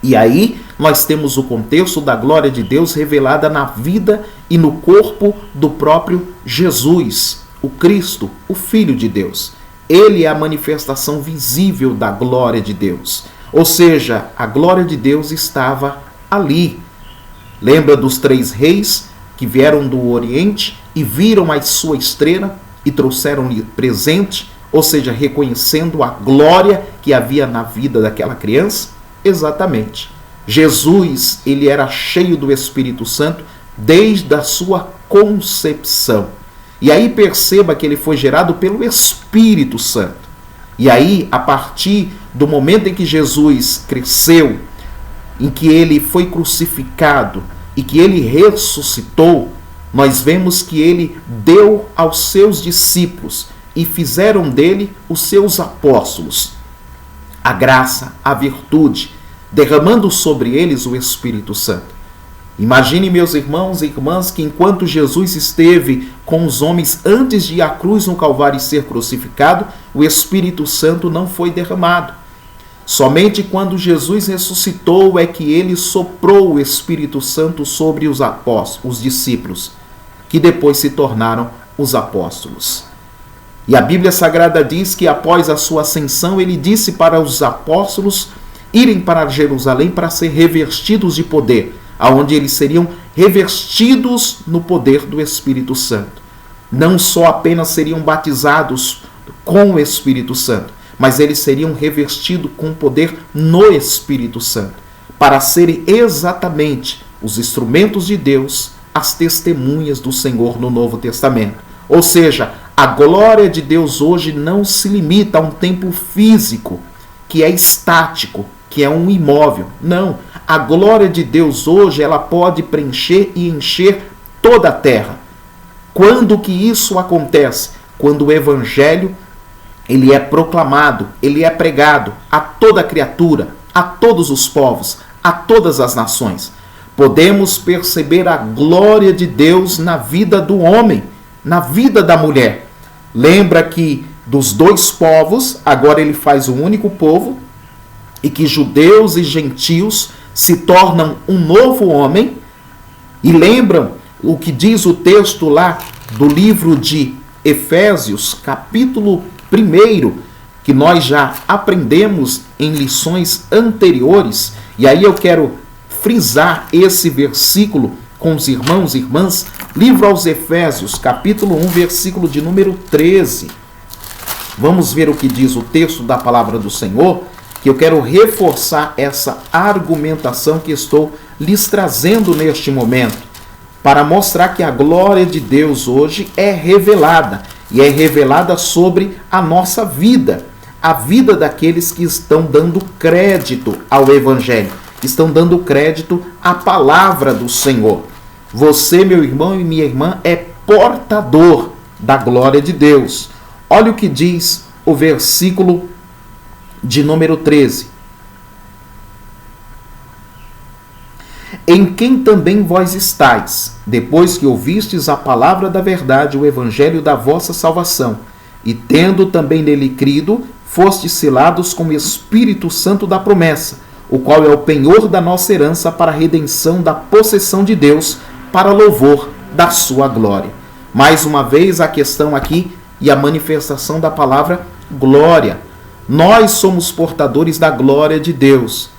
E aí nós temos o contexto da glória de Deus revelada na vida e no corpo do próprio Jesus, o Cristo, o Filho de Deus. Ele é a manifestação visível da glória de Deus. Ou seja, a glória de Deus estava ali. Lembra dos 3 reis que vieram do Oriente e viram a sua estrela e trouxeram-lhe presente, ou seja, reconhecendo a glória que havia na vida daquela criança? Exatamente. Jesus, ele era cheio do Espírito Santo desde a sua concepção. E aí perceba que ele foi gerado pelo Espírito Santo. E aí, a partir do momento em que Jesus cresceu, em que ele foi crucificado e que ele ressuscitou, nós vemos que ele deu aos seus discípulos e fizeram dele os seus apóstolos a graça, a virtude, derramando sobre eles o Espírito Santo. Imagine, meus irmãos e irmãs, que enquanto Jesus esteve com os homens antes de ir à cruz no Calvário e ser crucificado, o Espírito Santo não foi derramado. Somente quando Jesus ressuscitou é que ele soprou o Espírito Santo sobre os apóstolos, os discípulos, que depois se tornaram os apóstolos. E a Bíblia Sagrada diz que após a sua ascensão, ele disse para os apóstolos irem para Jerusalém para ser revestidos de poder, aonde eles seriam revestidos no poder do Espírito Santo. Não só apenas seriam batizados com o Espírito Santo, mas eles seriam revestidos com poder no Espírito Santo, para serem exatamente os instrumentos de Deus, as testemunhas do Senhor no Novo Testamento. Ou seja, a glória de Deus hoje não se limita a um templo físico, que é estático, que é um imóvel. Não, a glória de Deus hoje ela pode preencher e encher toda a terra. Quando que isso acontece? Quando o Evangelho ele é proclamado, ele é pregado a toda criatura, a todos os povos, a todas as nações. Podemos perceber a glória de Deus na vida do homem, na vida da mulher. Lembra que dos 2 povos, agora ele faz um único povo, e que judeus e gentios se tornam um novo homem. E lembram o que diz o texto lá do livro de Efésios, capítulo 1, que nós já aprendemos em lições anteriores. E aí eu quero frisar esse versículo com os irmãos e irmãs. Livro aos Efésios, capítulo 1, versículo de número 13. Vamos ver o que diz o texto da palavra do Senhor, que eu quero reforçar essa argumentação que estou lhes trazendo neste momento, para mostrar que a glória de Deus hoje é revelada, e é revelada sobre a nossa vida, a vida daqueles que estão dando crédito ao Evangelho, estão dando crédito à palavra do Senhor. Você, meu irmão e minha irmã, é portador da glória de Deus. Olha o que diz o versículo de número 13. em quem também vós estáis, depois que ouvistes a palavra da verdade, o evangelho da vossa salvação, e tendo também nele crido, fostes selados com o Espírito Santo da promessa, o qual é o penhor da nossa herança para a redenção da possessão de Deus, para louvor da sua glória. Mais uma vez a questão aqui e a manifestação da palavra glória. Nós somos portadores da glória de Deus.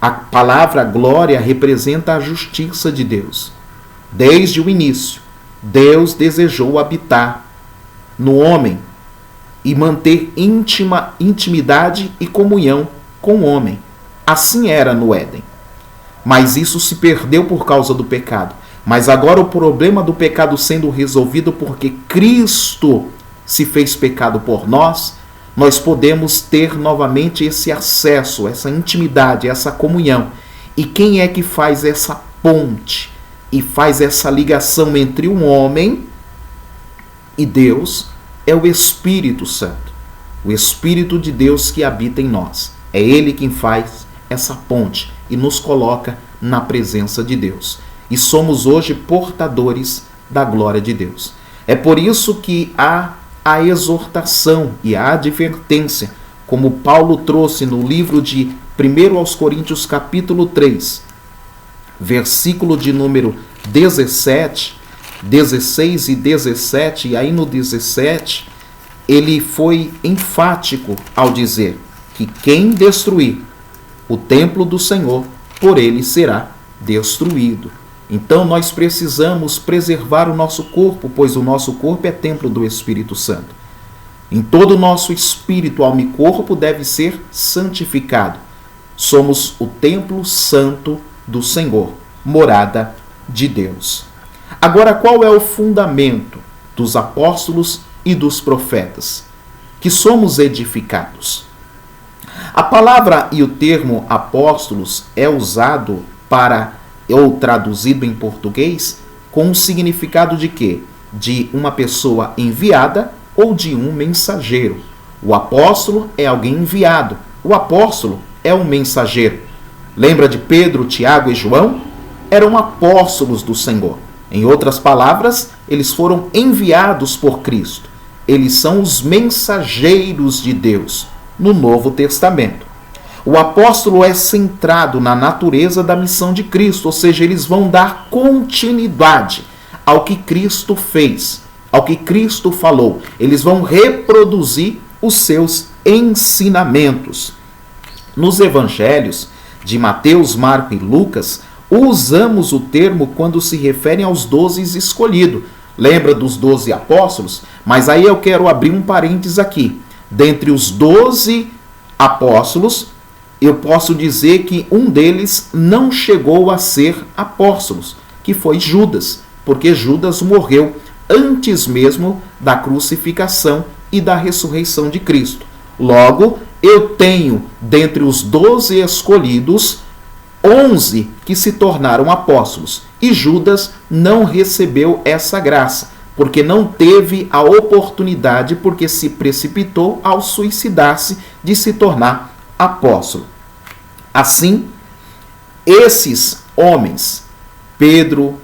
A palavra glória representa a justiça de Deus. Desde o início, Deus desejou habitar no homem e manter intimidade e comunhão com o homem. Assim era no Éden. Mas isso se perdeu por causa do pecado. Mas agora o problema do pecado sendo resolvido porque Cristo se fez pecado por nós, nós podemos ter novamente esse acesso, essa intimidade, essa comunhão. E quem é que faz essa ponte e faz essa ligação entre um homem e Deus? É o Espírito Santo. O Espírito de Deus que habita em nós. É Ele quem faz essa ponte e nos coloca na presença de Deus. E somos hoje portadores da glória de Deus. É por isso que há a exortação e a advertência, como Paulo trouxe no livro de 1 aos Coríntios capítulo 3, versículo de número 17, 16 e 17, e aí no 17, ele foi enfático ao dizer que quem destruir o templo do Senhor, por ele será destruído. Então nós precisamos preservar o nosso corpo, pois o nosso corpo é templo do Espírito Santo. Em todo o nosso espírito, alma e corpo deve ser santificado. Somos o templo santo do Senhor, morada de Deus. Agora, qual é o fundamento dos apóstolos e dos profetas? Que somos edificados. A palavra e o termo apóstolos é usado ou traduzido em português com o significado de quê? De uma pessoa enviada ou de um mensageiro. O apóstolo é alguém enviado. O apóstolo é um mensageiro. Lembra de Pedro, Tiago e João? Eram apóstolos do Senhor. Em outras palavras, eles foram enviados por Cristo. Eles são os mensageiros de Deus no Novo Testamento. O apóstolo é centrado na natureza da missão de Cristo, ou seja, eles vão dar continuidade ao que Cristo fez, ao que Cristo falou. Eles vão reproduzir os seus ensinamentos. Nos evangelhos de Mateus, Marcos e Lucas, usamos o termo quando se referem aos 12 escolhidos. Lembra dos 12 apóstolos? Mas aí eu quero abrir um parênteses aqui. Dentre os 12 apóstolos, eu posso dizer que um deles não chegou a ser apóstolo, que foi Judas, porque Judas morreu antes mesmo da crucificação e da ressurreição de Cristo. Logo, eu tenho, dentre os 12 escolhidos, 11 que se tornaram apóstolos, e Judas não recebeu essa graça, porque não teve a oportunidade, porque se precipitou ao suicidar-se de se tornar apóstolo. Assim, esses homens, Pedro,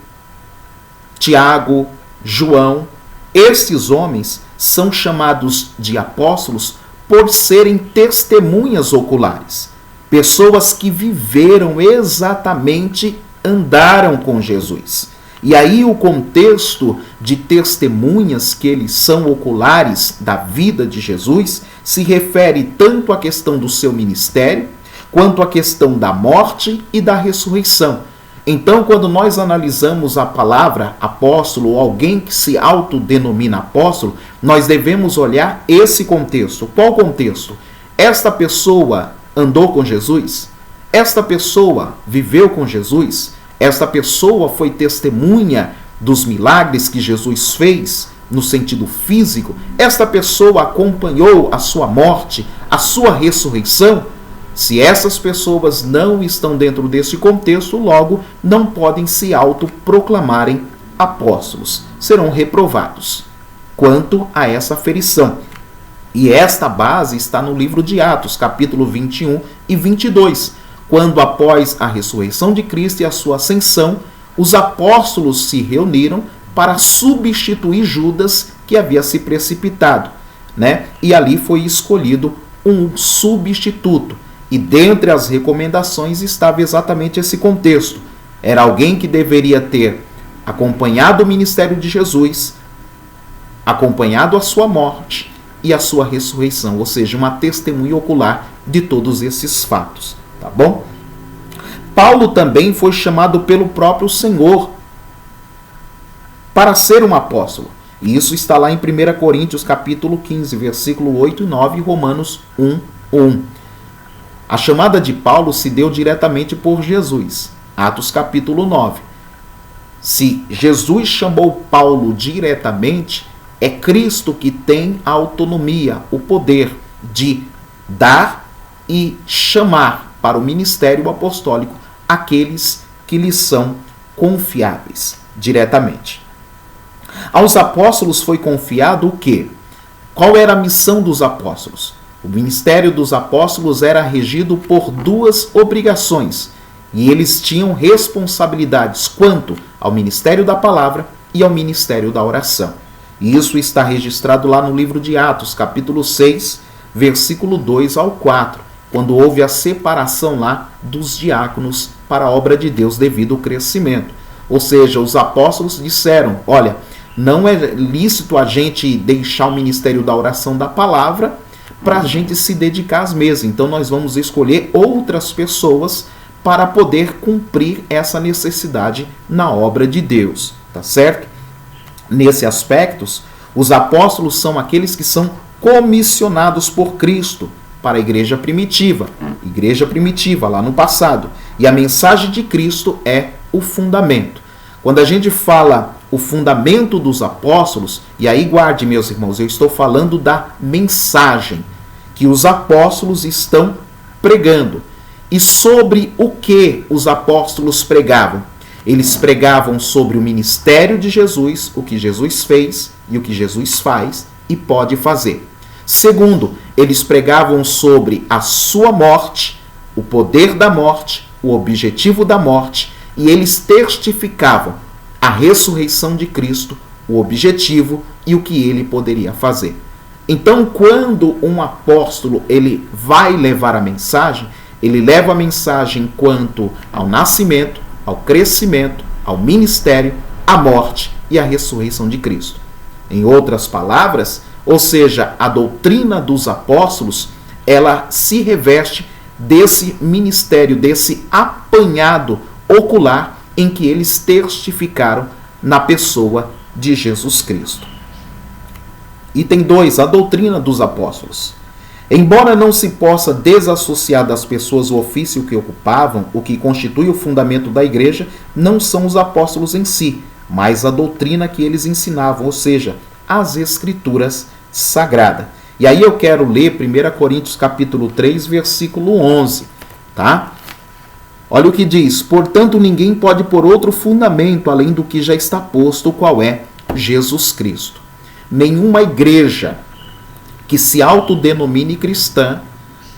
Tiago, João, esses homens são chamados de apóstolos por serem testemunhas oculares. Pessoas que viveram exatamente, andaram com Jesus. E aí o contexto de testemunhas que eles são oculares da vida de Jesus se refere tanto à questão do seu ministério, quanto à questão da morte e da ressurreição. Então, quando nós analisamos a palavra apóstolo ou alguém que se autodenomina apóstolo, nós devemos olhar esse contexto. Qual contexto? Esta pessoa andou com Jesus? Esta pessoa viveu com Jesus? Esta pessoa foi testemunha dos milagres que Jesus fez no sentido físico? Esta pessoa acompanhou a sua morte, a sua ressurreição? Se essas pessoas não estão dentro desse contexto, logo não podem se autoproclamarem apóstolos. Serão reprovados quanto a essa aferição. E esta base está no livro de Atos, capítulo 21 e 22, quando após a ressurreição de Cristo e a sua ascensão, os apóstolos se reuniram para substituir Judas, que havia se precipitado, né? E ali foi escolhido um substituto. E dentre as recomendações estava exatamente esse contexto. Era alguém que deveria ter acompanhado o ministério de Jesus, acompanhado a sua morte e a sua ressurreição, ou seja, uma testemunha ocular de todos esses fatos, tá bom? Paulo também foi chamado pelo próprio Senhor para ser um apóstolo. E isso está lá em 1 Coríntios capítulo 15, versículo 8 e 9, e Romanos 1:1. A chamada de Paulo se deu diretamente por Jesus. Atos capítulo 9. Se Jesus chamou Paulo diretamente, é Cristo que tem a autonomia, o poder de dar e chamar para o ministério apostólico aqueles que lhes são confiáveis diretamente. Aos apóstolos foi confiado o quê? Qual era a missão dos apóstolos? O ministério dos apóstolos era regido por duas obrigações, e eles tinham responsabilidades quanto ao ministério da palavra e ao ministério da oração. E isso está registrado lá no livro de Atos, capítulo 6, versículo 2 ao 4, quando houve a separação lá dos diáconos para a obra de Deus devido ao crescimento. Ou seja, os apóstolos disseram, olha, não é lícito a gente deixar o ministério da oração da palavra para a gente se dedicar às mesas. Então nós vamos escolher outras pessoas para poder cumprir essa necessidade na obra de Deus, tá certo? Nesse aspecto, os apóstolos são aqueles que são comissionados por Cristo para a igreja primitiva lá no passado. E a mensagem de Cristo é o fundamento. Quando a gente fala o fundamento dos apóstolos, e aí guarde, meus irmãos, eu estou falando da mensagem que os apóstolos estão pregando. E sobre o que os apóstolos pregavam? Eles pregavam sobre o ministério de Jesus, o que Jesus fez e o que Jesus faz e pode fazer. Segundo, eles pregavam sobre a sua morte, o poder da morte, o objetivo da morte, e eles testificavam a ressurreição de Cristo, o objetivo e o que ele poderia fazer. Então, quando um apóstolo ele vai levar a mensagem, ele leva a mensagem quanto ao nascimento, ao crescimento, ao ministério, à morte e à ressurreição de Cristo. Em outras palavras, ou seja, a doutrina dos apóstolos, ela se reveste desse ministério, desse apanhado ocular em que eles testificaram na pessoa de Jesus Cristo. Item 2, a doutrina dos apóstolos. Embora não se possa desassociar das pessoas o ofício que ocupavam, o que constitui o fundamento da igreja não são os apóstolos em si, mas a doutrina que eles ensinavam, ou seja, as escrituras sagradas. E aí eu quero ler 1 Coríntios capítulo 3, versículo 11, tá? Olha o que diz: portanto, ninguém pode pôr outro fundamento além do que já está posto, o qual é Jesus Cristo. Nenhuma igreja que se autodenomine cristã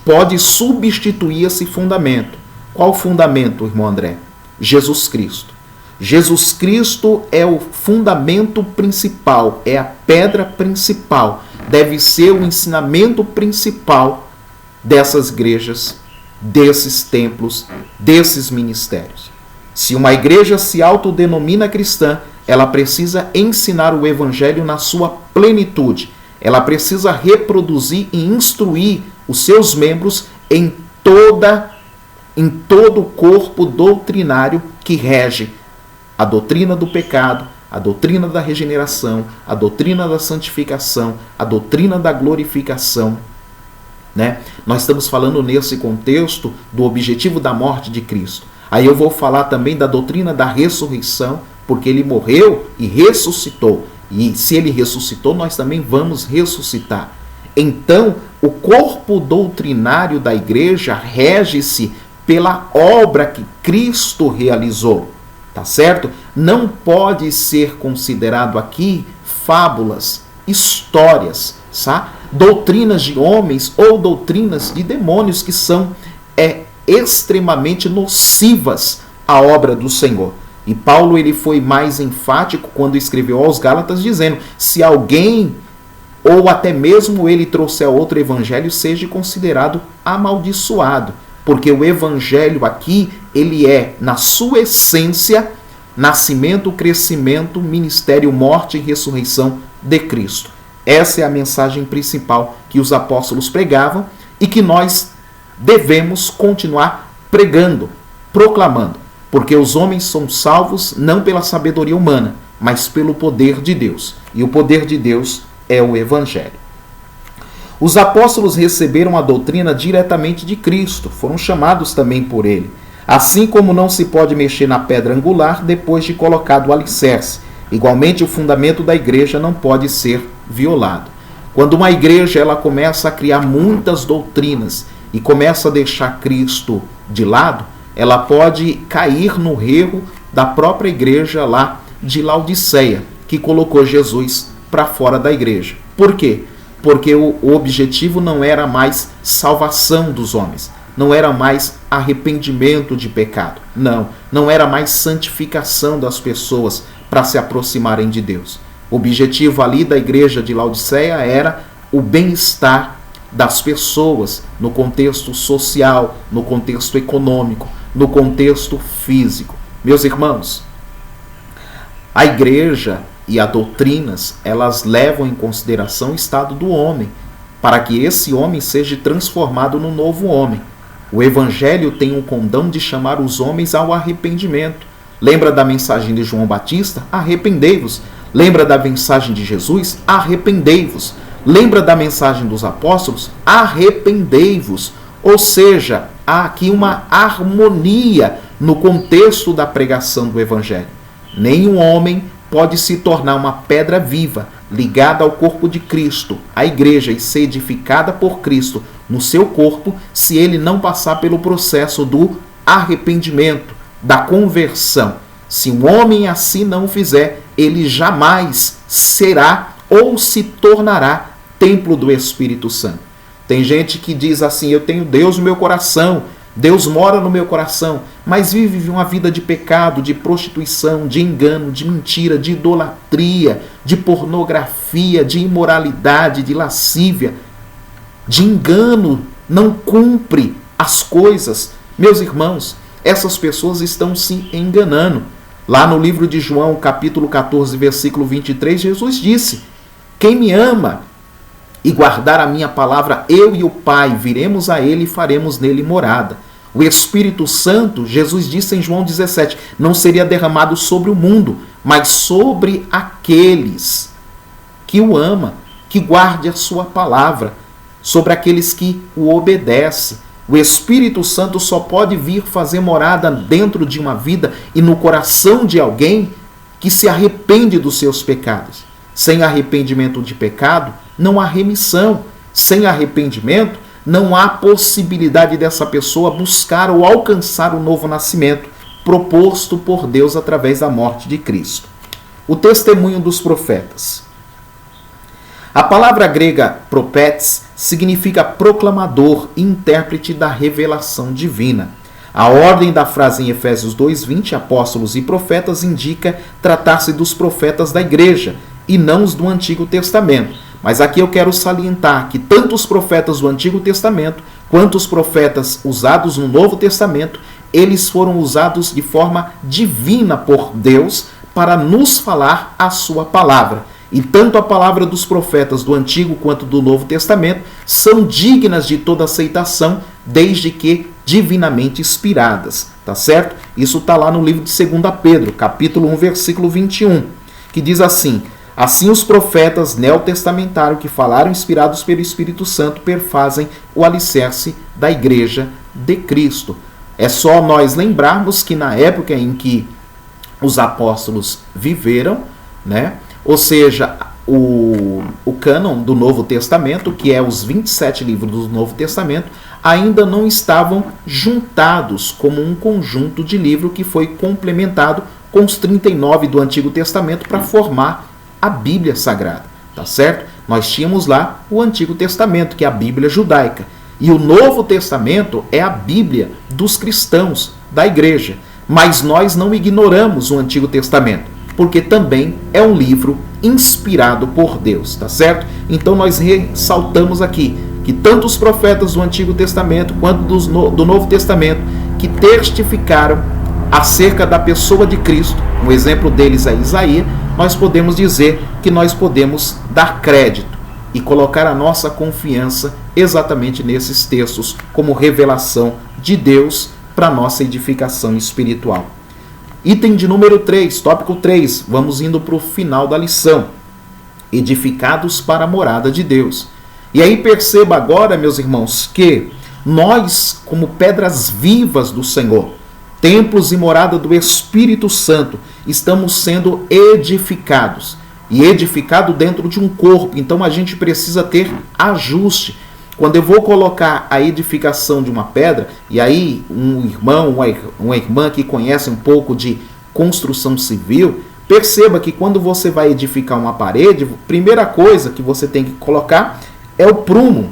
pode substituir esse fundamento. Qual fundamento, irmão André? Jesus Cristo. Jesus Cristo é o fundamento principal, é a pedra principal, deve ser o ensinamento principal dessas igrejas, desses templos, desses ministérios. Se uma igreja se autodenomina cristã, ela precisa ensinar o evangelho na sua plenitude. Ela precisa reproduzir e instruir os seus membros em todo o corpo doutrinário que rege a doutrina do pecado, a doutrina da regeneração, a doutrina da santificação, a doutrina da glorificação. Né? Nós estamos falando nesse contexto do objetivo da morte de Cristo. Aí eu vou falar também da doutrina da ressurreição, porque ele morreu e ressuscitou. E se ele ressuscitou, nós também vamos ressuscitar. Então, o corpo doutrinário da igreja rege-se pela obra que Cristo realizou. Tá certo? Não pode ser considerado aqui fábulas, histórias, doutrinas de homens ou doutrinas de demônios que são extremamente nocivas à obra do Senhor. E Paulo ele foi mais enfático quando escreveu aos Gálatas, dizendo: se alguém ou até mesmo ele trouxer outro evangelho, seja considerado amaldiçoado. Porque o evangelho aqui, ele é, na sua essência, nascimento, crescimento, ministério, morte e ressurreição de Cristo. Essa é a mensagem principal que os apóstolos pregavam e que nós devemos continuar pregando, proclamando. Porque os homens são salvos não pela sabedoria humana, mas pelo poder de Deus. E o poder de Deus é o Evangelho. Os apóstolos receberam a doutrina diretamente de Cristo, foram chamados também por ele. Assim como não se pode mexer na pedra angular depois de colocado o alicerce, igualmente o fundamento da igreja não pode ser violado. Quando uma igreja ela começa a criar muitas doutrinas e começa a deixar Cristo de lado, ela pode cair no erro da própria igreja lá de Laodiceia, que colocou Jesus para fora da igreja. Por quê? Porque o objetivo não era mais salvação dos homens, não era mais arrependimento de pecado, não era mais santificação das pessoas para se aproximarem de Deus. O objetivo ali da igreja de Laodiceia era o bem-estar das pessoas no contexto social, no contexto econômico, no contexto físico. Meus irmãos, a igreja e as doutrinas, elas levam em consideração o estado do homem, para que esse homem seja transformado no novo homem. O Evangelho tem o condão de chamar os homens ao arrependimento. Lembra da mensagem de João Batista? Arrependei-vos. Lembra da mensagem de Jesus? Arrependei-vos. Lembra da mensagem dos apóstolos? Arrependei-vos. Ou seja, há aqui uma harmonia no contexto da pregação do Evangelho. Nenhum homem pode se tornar uma pedra viva, ligada ao corpo de Cristo, à igreja, e ser edificada por Cristo no seu corpo, se ele não passar pelo processo do arrependimento, da conversão. Se um homem assim não o fizer, ele jamais será ou se tornará templo do Espírito Santo. Tem gente que diz assim: eu tenho Deus no meu coração, Deus mora no meu coração, mas vive uma vida de pecado, de prostituição, de engano, de mentira, de idolatria, de pornografia, de imoralidade, de lascívia, de engano, não cumpre as coisas. Meus irmãos, essas pessoas estão se enganando. Lá no livro de João, capítulo 14, versículo 23, Jesus disse: quem me ama e guardar a minha palavra, eu e o Pai viremos a ele e faremos nele morada. O Espírito Santo, Jesus disse em João 17, não seria derramado sobre o mundo, mas sobre aqueles que o amam, que guardem a sua palavra, sobre aqueles que o obedecem. O Espírito Santo só pode vir fazer morada dentro de uma vida e no coração de alguém que se arrepende dos seus pecados. Sem arrependimento de pecado, não há remissão. Sem arrependimento, não há possibilidade dessa pessoa buscar ou alcançar o novo nascimento proposto por Deus através da morte de Cristo. O testemunho dos profetas. A palavra grega propetes significa proclamador e intérprete da revelação divina. A ordem da frase em Efésios 2:20, apóstolos e profetas, indica tratar-se dos profetas da igreja e não os do Antigo Testamento. Mas aqui eu quero salientar que tanto os profetas do Antigo Testamento quanto os profetas usados no Novo Testamento, eles foram usados de forma divina por Deus para nos falar a sua palavra. E tanto a palavra dos profetas do Antigo quanto do Novo Testamento são dignas de toda aceitação, desde que divinamente inspiradas. Tá certo? Isso está lá no livro de 2 Pedro, capítulo 1, versículo 21, que diz assim: assim os profetas neotestamentários que falaram inspirados pelo Espírito Santo perfazem o alicerce da igreja de Cristo. É só nós lembrarmos que na época em que os apóstolos viveram, né? Ou seja, o cânon do Novo Testamento, que é os 27 livros do Novo Testamento, ainda não estavam juntados como um conjunto de livro que foi complementado com os 39 do Antigo Testamento para formar a Bíblia Sagrada, tá certo? Nós tínhamos lá o Antigo Testamento, que é a Bíblia judaica. E o Novo Testamento é a Bíblia dos cristãos, da igreja. Mas nós não ignoramos o Antigo Testamento, porque também é um livro inspirado por Deus, tá certo? Então nós ressaltamos aqui que tanto os profetas do Antigo Testamento quanto do Novo Testamento que testificaram acerca da pessoa de Cristo, um exemplo deles é Isaías, nós podemos dizer que nós podemos dar crédito e colocar a nossa confiança exatamente nesses textos como revelação de Deus para nossa edificação espiritual. Item de número 3, tópico 3, vamos indo para o final da lição. Edificados para a morada de Deus. E aí perceba agora, meus irmãos, que nós, como pedras vivas do Senhor, templos e morada do Espírito Santo, estamos sendo edificados. E edificado dentro de um corpo. Então a gente precisa ter ajuste. Quando eu vou colocar a edificação de uma pedra, e aí um irmão, uma irmã que conhece um pouco de construção civil, perceba que quando você vai edificar uma parede, a primeira coisa que você tem que colocar é o prumo,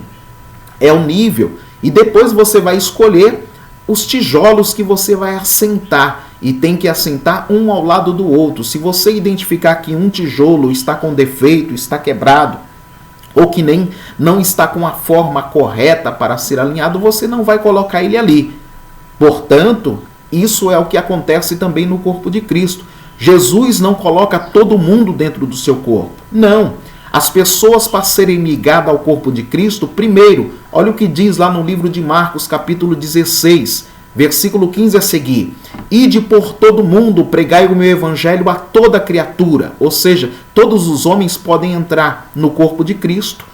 é o nível, e depois você vai escolher os tijolos que você vai assentar, e tem que assentar um ao lado do outro. Se você identificar que um tijolo está com defeito, está quebrado, ou que nem não está com a forma correta para ser alinhado, você não vai colocar ele ali. Portanto, isso é o que acontece também no corpo de Cristo. Jesus não coloca todo mundo dentro do seu corpo. Não. As pessoas, para serem ligadas ao corpo de Cristo, primeiro, olha o que diz lá no livro de Marcos, capítulo 16, versículo 15 a seguir. Ide por todo mundo, pregai o meu evangelho a toda criatura. Ou seja, todos os homens podem entrar no corpo de Cristo.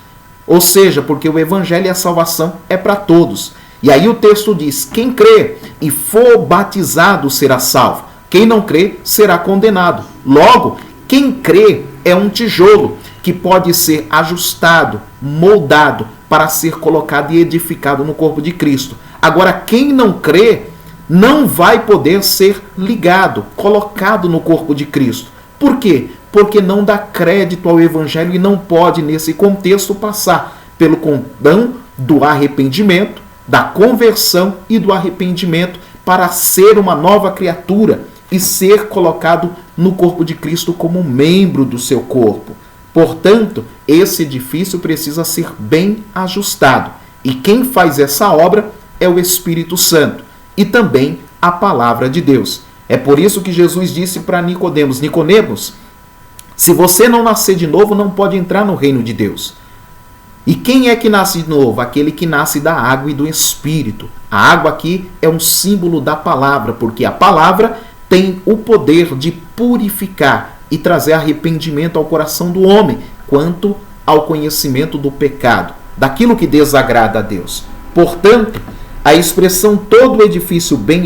Ou seja, porque o evangelho e a salvação é para todos. E aí o texto diz, quem crê e for batizado será salvo. Quem não crê será condenado. Logo, quem crê é um tijolo que pode ser ajustado, moldado para ser colocado e edificado no corpo de Cristo. Agora, quem não crê não vai poder ser ligado, colocado no corpo de Cristo. Por quê? Porque não dá crédito ao evangelho e não pode, nesse contexto, passar pelo condão do arrependimento, da conversão e do arrependimento para ser uma nova criatura e ser colocado no corpo de Cristo como membro do seu corpo. Portanto, esse edifício precisa ser bem ajustado. E quem faz essa obra é o Espírito Santo e também a palavra de Deus. É por isso que Jesus disse para Nicodemos, Nicodemos, se você não nascer de novo, não pode entrar no reino de Deus. E quem é que nasce de novo? Aquele que nasce da água e do Espírito. A água aqui é um símbolo da palavra, porque a palavra tem o poder de purificar e trazer arrependimento ao coração do homem, quanto ao conhecimento do pecado, daquilo que desagrada a Deus. Portanto, a expressão todo edifício bem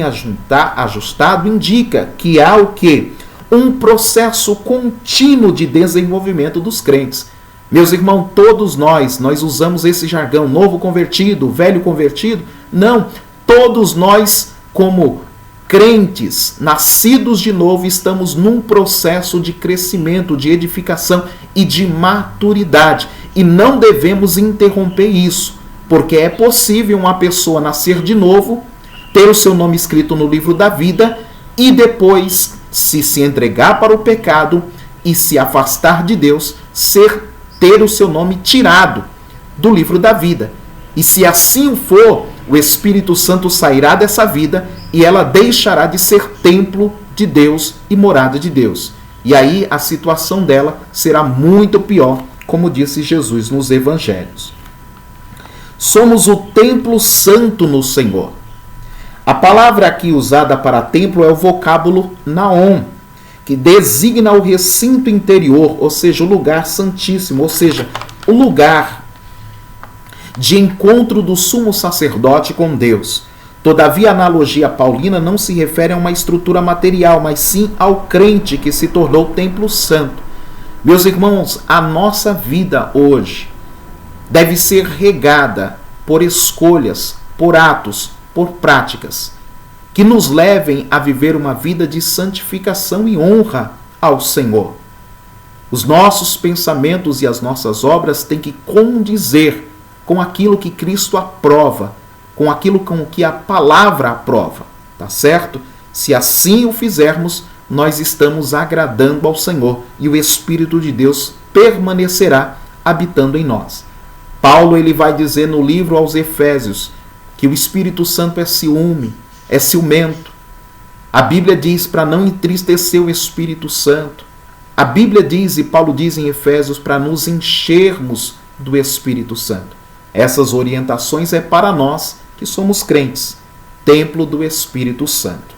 ajustado indica que há o quê? Um processo contínuo de desenvolvimento dos crentes. Meus irmãos, todos nós usamos esse jargão, novo convertido, velho convertido. Não, todos nós, como crentes, nascidos de novo, estamos num processo de crescimento, de edificação e de maturidade. E não devemos interromper isso, porque é possível uma pessoa nascer de novo, ter o seu nome escrito no livro da vida e depois, se entregar para o pecado e se afastar de Deus, ter o seu nome tirado do livro da vida. E se assim for, o Espírito Santo sairá dessa vida e ela deixará de ser templo de Deus e morada de Deus. E aí a situação dela será muito pior, como disse Jesus nos evangelhos. Somos o templo santo no Senhor. A palavra aqui usada para templo é o vocábulo naon, que designa o recinto interior, ou seja, o lugar santíssimo, ou seja, o lugar de encontro do sumo sacerdote com Deus. Todavia, a analogia paulina não se refere a uma estrutura material, mas sim ao crente que se tornou templo santo. Meus irmãos, a nossa vida hoje deve ser regada por escolhas, por atos, por práticas, que nos levem a viver uma vida de santificação e honra ao Senhor. Os nossos pensamentos e as nossas obras têm que condizer com aquilo que Cristo aprova, com aquilo com que a palavra aprova, tá certo? Se assim o fizermos, nós estamos agradando ao Senhor e o Espírito de Deus permanecerá habitando em nós. Paulo ele vai dizer no livro aos Efésios que o Espírito Santo é ciúme, é ciumento. A Bíblia diz para não entristecer o Espírito Santo. A Bíblia diz, e Paulo diz em Efésios, para nos enchermos do Espírito Santo. Essas orientações é para nós que somos crentes, templo do Espírito Santo.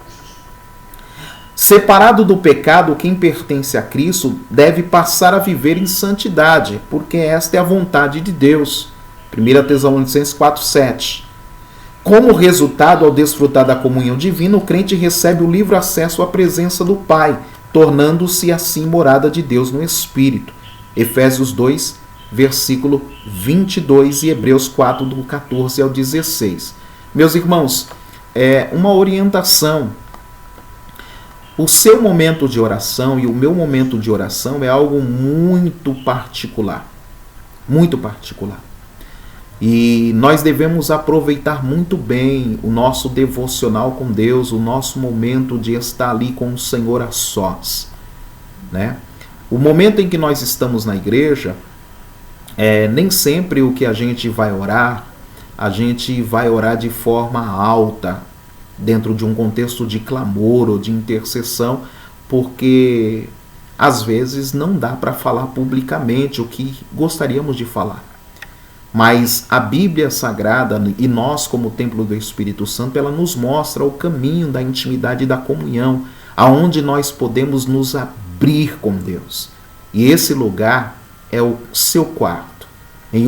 Separado do pecado, quem pertence a Cristo deve passar a viver em santidade, porque esta é a vontade de Deus. 1 Tessalonicenses 4:7. Como resultado, ao desfrutar da comunhão divina, o crente recebe o livre acesso à presença do Pai, tornando-se assim morada de Deus no Espírito. Efésios 2, versículo 22 e Hebreus 4, do 14 ao 16. Meus irmãos, uma orientação. O seu momento de oração e o meu momento de oração é algo muito particular. Muito particular. E nós devemos aproveitar muito bem o nosso devocional com Deus, o nosso momento de estar ali com o Senhor a sós, né? O momento em que nós estamos na igreja, nem sempre o que a gente vai orar de forma alta, dentro de um contexto de clamor ou de intercessão, porque às vezes não dá para falar publicamente o que gostaríamos de falar. Mas a Bíblia Sagrada e nós, como templo do Espírito Santo, ela nos mostra o caminho da intimidade e da comunhão, aonde nós podemos nos abrir com Deus. E esse lugar é o seu quarto. Em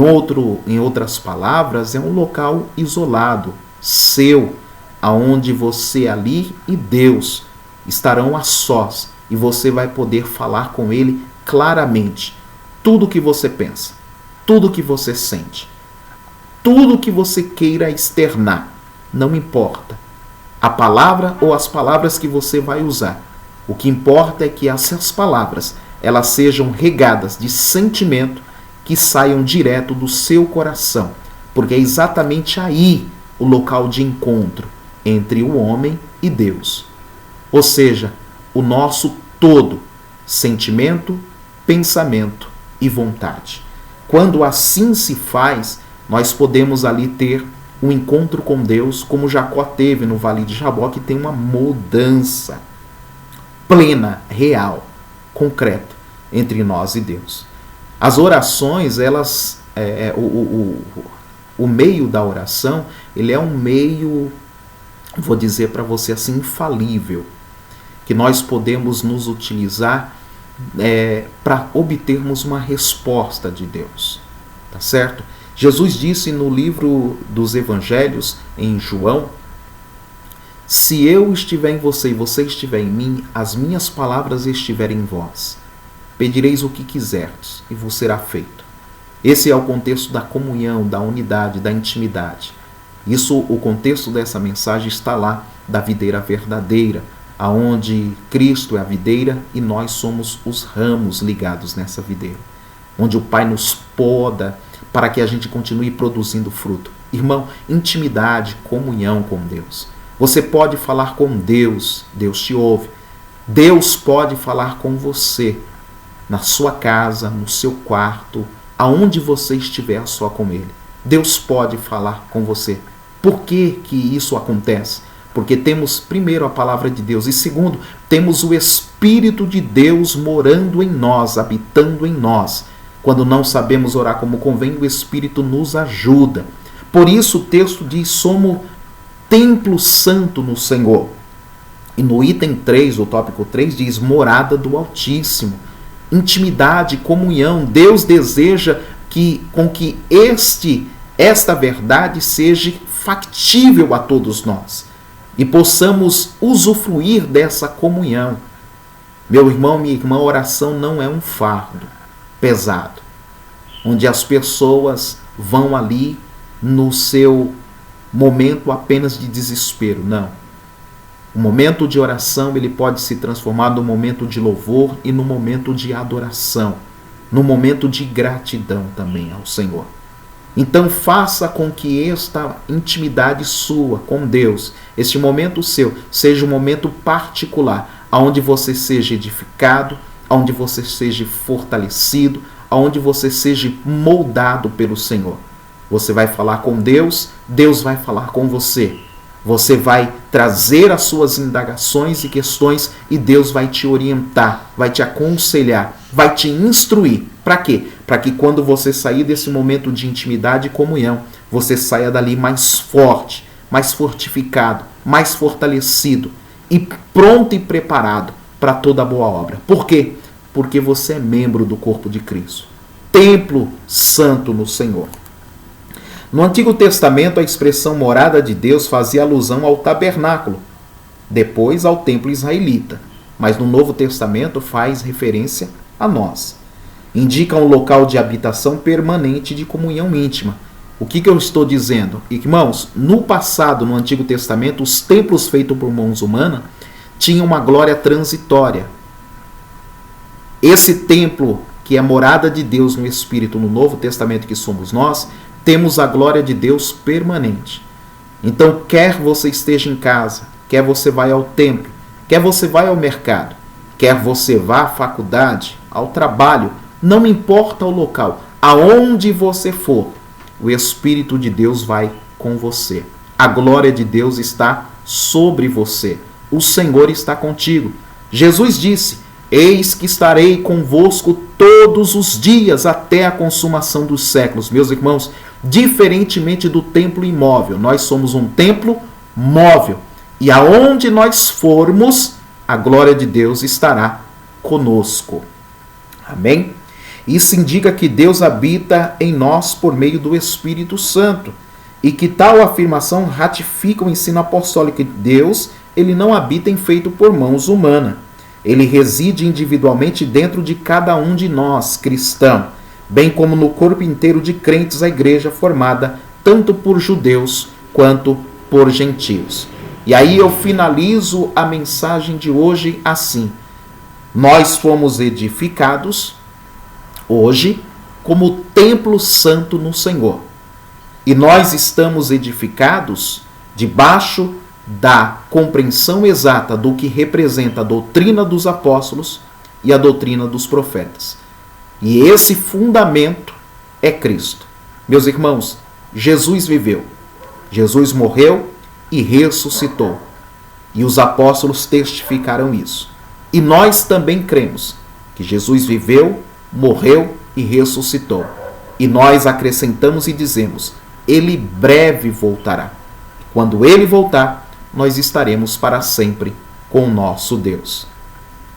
outras palavras, é um local isolado, seu, aonde você ali e Deus estarão a sós e você vai poder falar com Ele claramente tudo o que você pensa, tudo o que você sente, tudo o que você queira externar, não importa a palavra ou as palavras que você vai usar. O que importa é que essas palavras elas sejam regadas de sentimento, que saiam direto do seu coração, porque é exatamente aí o local de encontro entre o homem e Deus. Ou seja, o nosso todo, sentimento, pensamento e vontade. Quando assim se faz, nós podemos ali ter um encontro com Deus, como Jacó teve no Vale de Jaboque, que tem uma mudança plena, real, concreta entre nós e Deus. As orações, elas, o meio da oração, ele é um meio, vou dizer para você assim, infalível, que nós podemos nos utilizar para obtermos uma resposta de Deus, tá certo? Jesus disse no livro dos Evangelhos, em João, se eu estiver em você e você estiver em mim, as minhas palavras estiverem em vós, pedireis o que quiserdes e vos será feito. Esse é o contexto da comunhão, da unidade, da intimidade. Isso, o contexto dessa mensagem está lá, da videira verdadeira, aonde Cristo é a videira e nós somos os ramos ligados nessa videira, onde o Pai nos poda para que a gente continue produzindo fruto. Irmão, intimidade, comunhão com Deus. Você pode falar com Deus, Deus te ouve. Deus pode falar com você, na sua casa, no seu quarto, aonde você estiver só com Ele. Deus pode falar com você. Por que que isso acontece? Porque temos, primeiro, a palavra de Deus e, segundo, temos o Espírito de Deus morando em nós, habitando em nós. Quando não sabemos orar como convém, o Espírito nos ajuda. Por isso o texto diz, somos templo santo no Senhor. E no item 3, o tópico 3, diz morada do Altíssimo. Intimidade, comunhão. Deus deseja com que esta verdade seja factível a todos nós e possamos usufruir dessa comunhão. Meu irmão, minha irmã, oração não é um fardo pesado, onde as pessoas vão ali no seu momento apenas de desespero. Não. O momento de oração ele pode se transformar no momento de louvor e no momento de adoração, no momento de gratidão também ao Senhor. Então faça com que esta intimidade sua com Deus, este momento seu, seja um momento particular, onde você seja edificado, onde você seja fortalecido, onde você seja moldado pelo Senhor. Você vai falar com Deus, Deus vai falar com você. Você vai trazer as suas indagações e questões e Deus vai te orientar, vai te aconselhar, vai te instruir. Para quê? Para que quando você sair desse momento de intimidade e comunhão, você saia dali mais forte, mais fortificado, mais fortalecido e pronto e preparado para toda boa obra. Por quê? Porque você é membro do corpo de Cristo. Templo santo no Senhor. No Antigo Testamento, a expressão morada de Deus fazia alusão ao tabernáculo, depois ao templo israelita, mas no Novo Testamento faz referência a nós. Indica um local de habitação permanente de comunhão íntima. O que eu estou dizendo? Irmãos, no passado, no Antigo Testamento, os templos feitos por mãos humanas tinham uma glória transitória. Esse templo, que é a morada de Deus no Espírito, no Novo Testamento, que somos nós, temos a glória de Deus permanente. Então, quer você esteja em casa, quer você vá ao templo, quer você vá ao mercado, quer você vá à faculdade, ao trabalho, não importa o local, aonde você for, o Espírito de Deus vai com você. A glória de Deus está sobre você. O Senhor está contigo. Jesus disse: eis que estarei convosco todos os dias até a consumação dos séculos. Meus irmãos, diferentemente do templo imóvel, nós somos um templo móvel. E aonde nós formos, a glória de Deus estará conosco. Amém? Isso indica que Deus habita em nós por meio do Espírito Santo. E que tal afirmação ratifica o ensino apostólico de Deus, ele não habita em feito por mãos humanas. Ele reside individualmente dentro de cada um de nós, cristãos, bem como no corpo inteiro de crentes, a igreja formada tanto por judeus quanto por gentios. E aí eu finalizo a mensagem de hoje assim: nós fomos edificados hoje como templo santo no Senhor. E nós estamos edificados debaixo da compreensão exata do que representa a doutrina dos apóstolos e a doutrina dos profetas. E esse fundamento é Cristo. Meus irmãos, Jesus viveu, Jesus morreu e ressuscitou. E os apóstolos testificaram isso. E nós também cremos que Jesus viveu, morreu e ressuscitou. E nós acrescentamos e dizemos: ele breve voltará. Quando ele voltar, nós estaremos para sempre com o nosso Deus.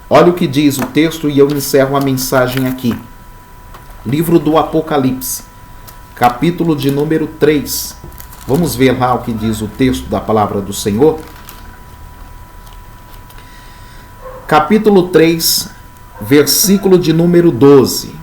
Olha o que diz o texto e eu encerro a mensagem aqui. Livro do Apocalipse, capítulo de número 3. Vamos ver lá o que diz o texto da palavra do Senhor. Capítulo 3, versículo de número 12.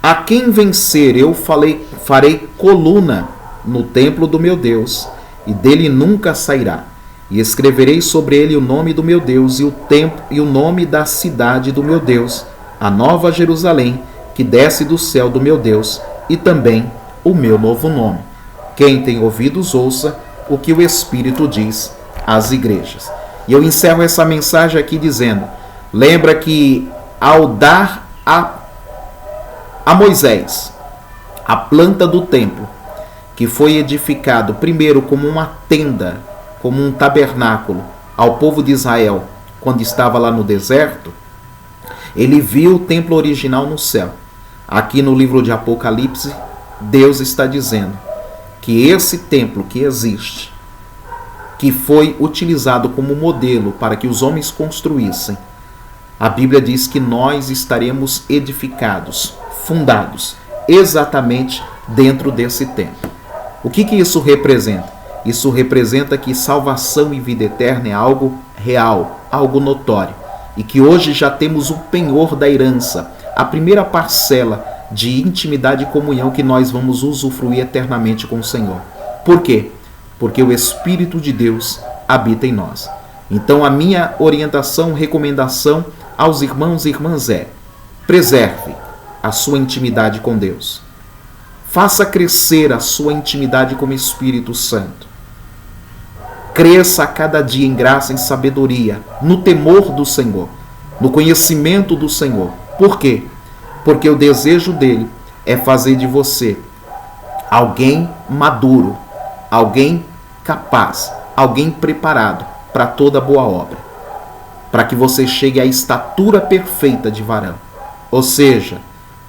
A quem vencer eu farei coluna no templo do meu Deus, e dele nunca sairá. E escreverei sobre ele o nome do meu Deus e o tempo e o nome da cidade do meu Deus, a nova Jerusalém, que desce do céu do meu Deus, e também o meu novo nome. Quem tem ouvidos, ouça o que o Espírito diz às igrejas. E eu encerro essa mensagem aqui dizendo: lembra que ao dar a Moisés a planta do templo, que foi edificado primeiro como uma tenda, como um tabernáculo ao povo de Israel, quando estava lá no deserto, ele viu o templo original no céu. Aqui no livro de Apocalipse, Deus está dizendo que esse templo que existe, que foi utilizado como modelo para que os homens construíssem, a Bíblia diz que nós estaremos edificados, fundados, exatamente dentro desse templo. O que isso representa? Isso representa que salvação e vida eterna é algo real, algo notório. E que hoje já temos o penhor da herança, a primeira parcela de intimidade e comunhão que nós vamos usufruir eternamente com o Senhor. Por quê? Porque o Espírito de Deus habita em nós. Então a minha orientação, recomendação aos irmãos e irmãs é: preserve a sua intimidade com Deus. Faça crescer a sua intimidade com o Espírito Santo. Cresça a cada dia em graça, em sabedoria, no temor do Senhor, no conhecimento do Senhor. Por quê? Porque o desejo dele é fazer de você alguém maduro, alguém capaz, alguém preparado para toda boa obra, para que você chegue à estatura perfeita de varão, ou seja,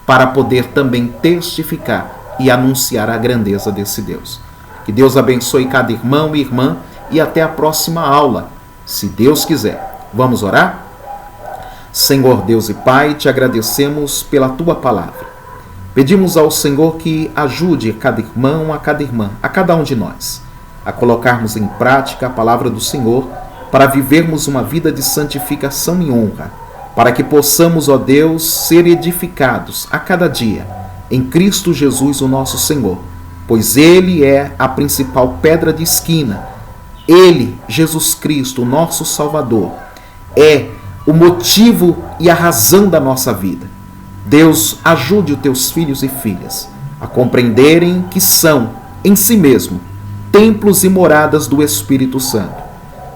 para poder também testificar e anunciar a grandeza desse Deus. Que Deus abençoe cada irmão e irmã e até a próxima aula, se Deus quiser. Vamos orar? Senhor Deus e Pai, te agradecemos pela tua palavra. Pedimos ao Senhor que ajude cada irmão, a cada irmã, a cada um de nós, a colocarmos em prática a palavra do Senhor para vivermos uma vida de santificação e honra, para que possamos, ó Deus, ser edificados a cada dia em Cristo Jesus, o nosso Senhor, pois Ele é a principal pedra de esquina. Ele, Jesus Cristo, o nosso Salvador, é o motivo e a razão da nossa vida. Deus, ajude os teus filhos e filhas a compreenderem que são, em si mesmo, templos e moradas do Espírito Santo,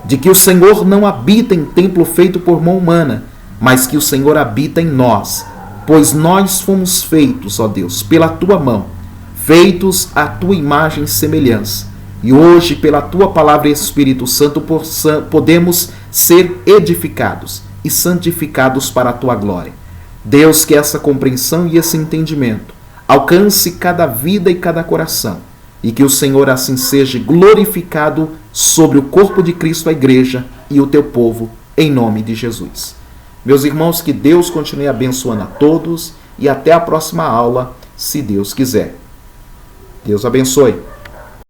de que o Senhor não habita em templo feito por mão humana, mas que o Senhor habita em nós, pois nós fomos feitos, ó Deus, pela tua mão, feitos à tua imagem e semelhança. E hoje, pela tua palavra, Espírito Santo, podemos ser edificados e santificados para a tua glória. Deus, que essa compreensão e esse entendimento alcance cada vida e cada coração, e que o Senhor assim seja glorificado sobre o corpo de Cristo, a igreja e o teu povo, em nome de Jesus. Meus irmãos, que Deus continue abençoando a todos e até a próxima aula, se Deus quiser. Deus abençoe.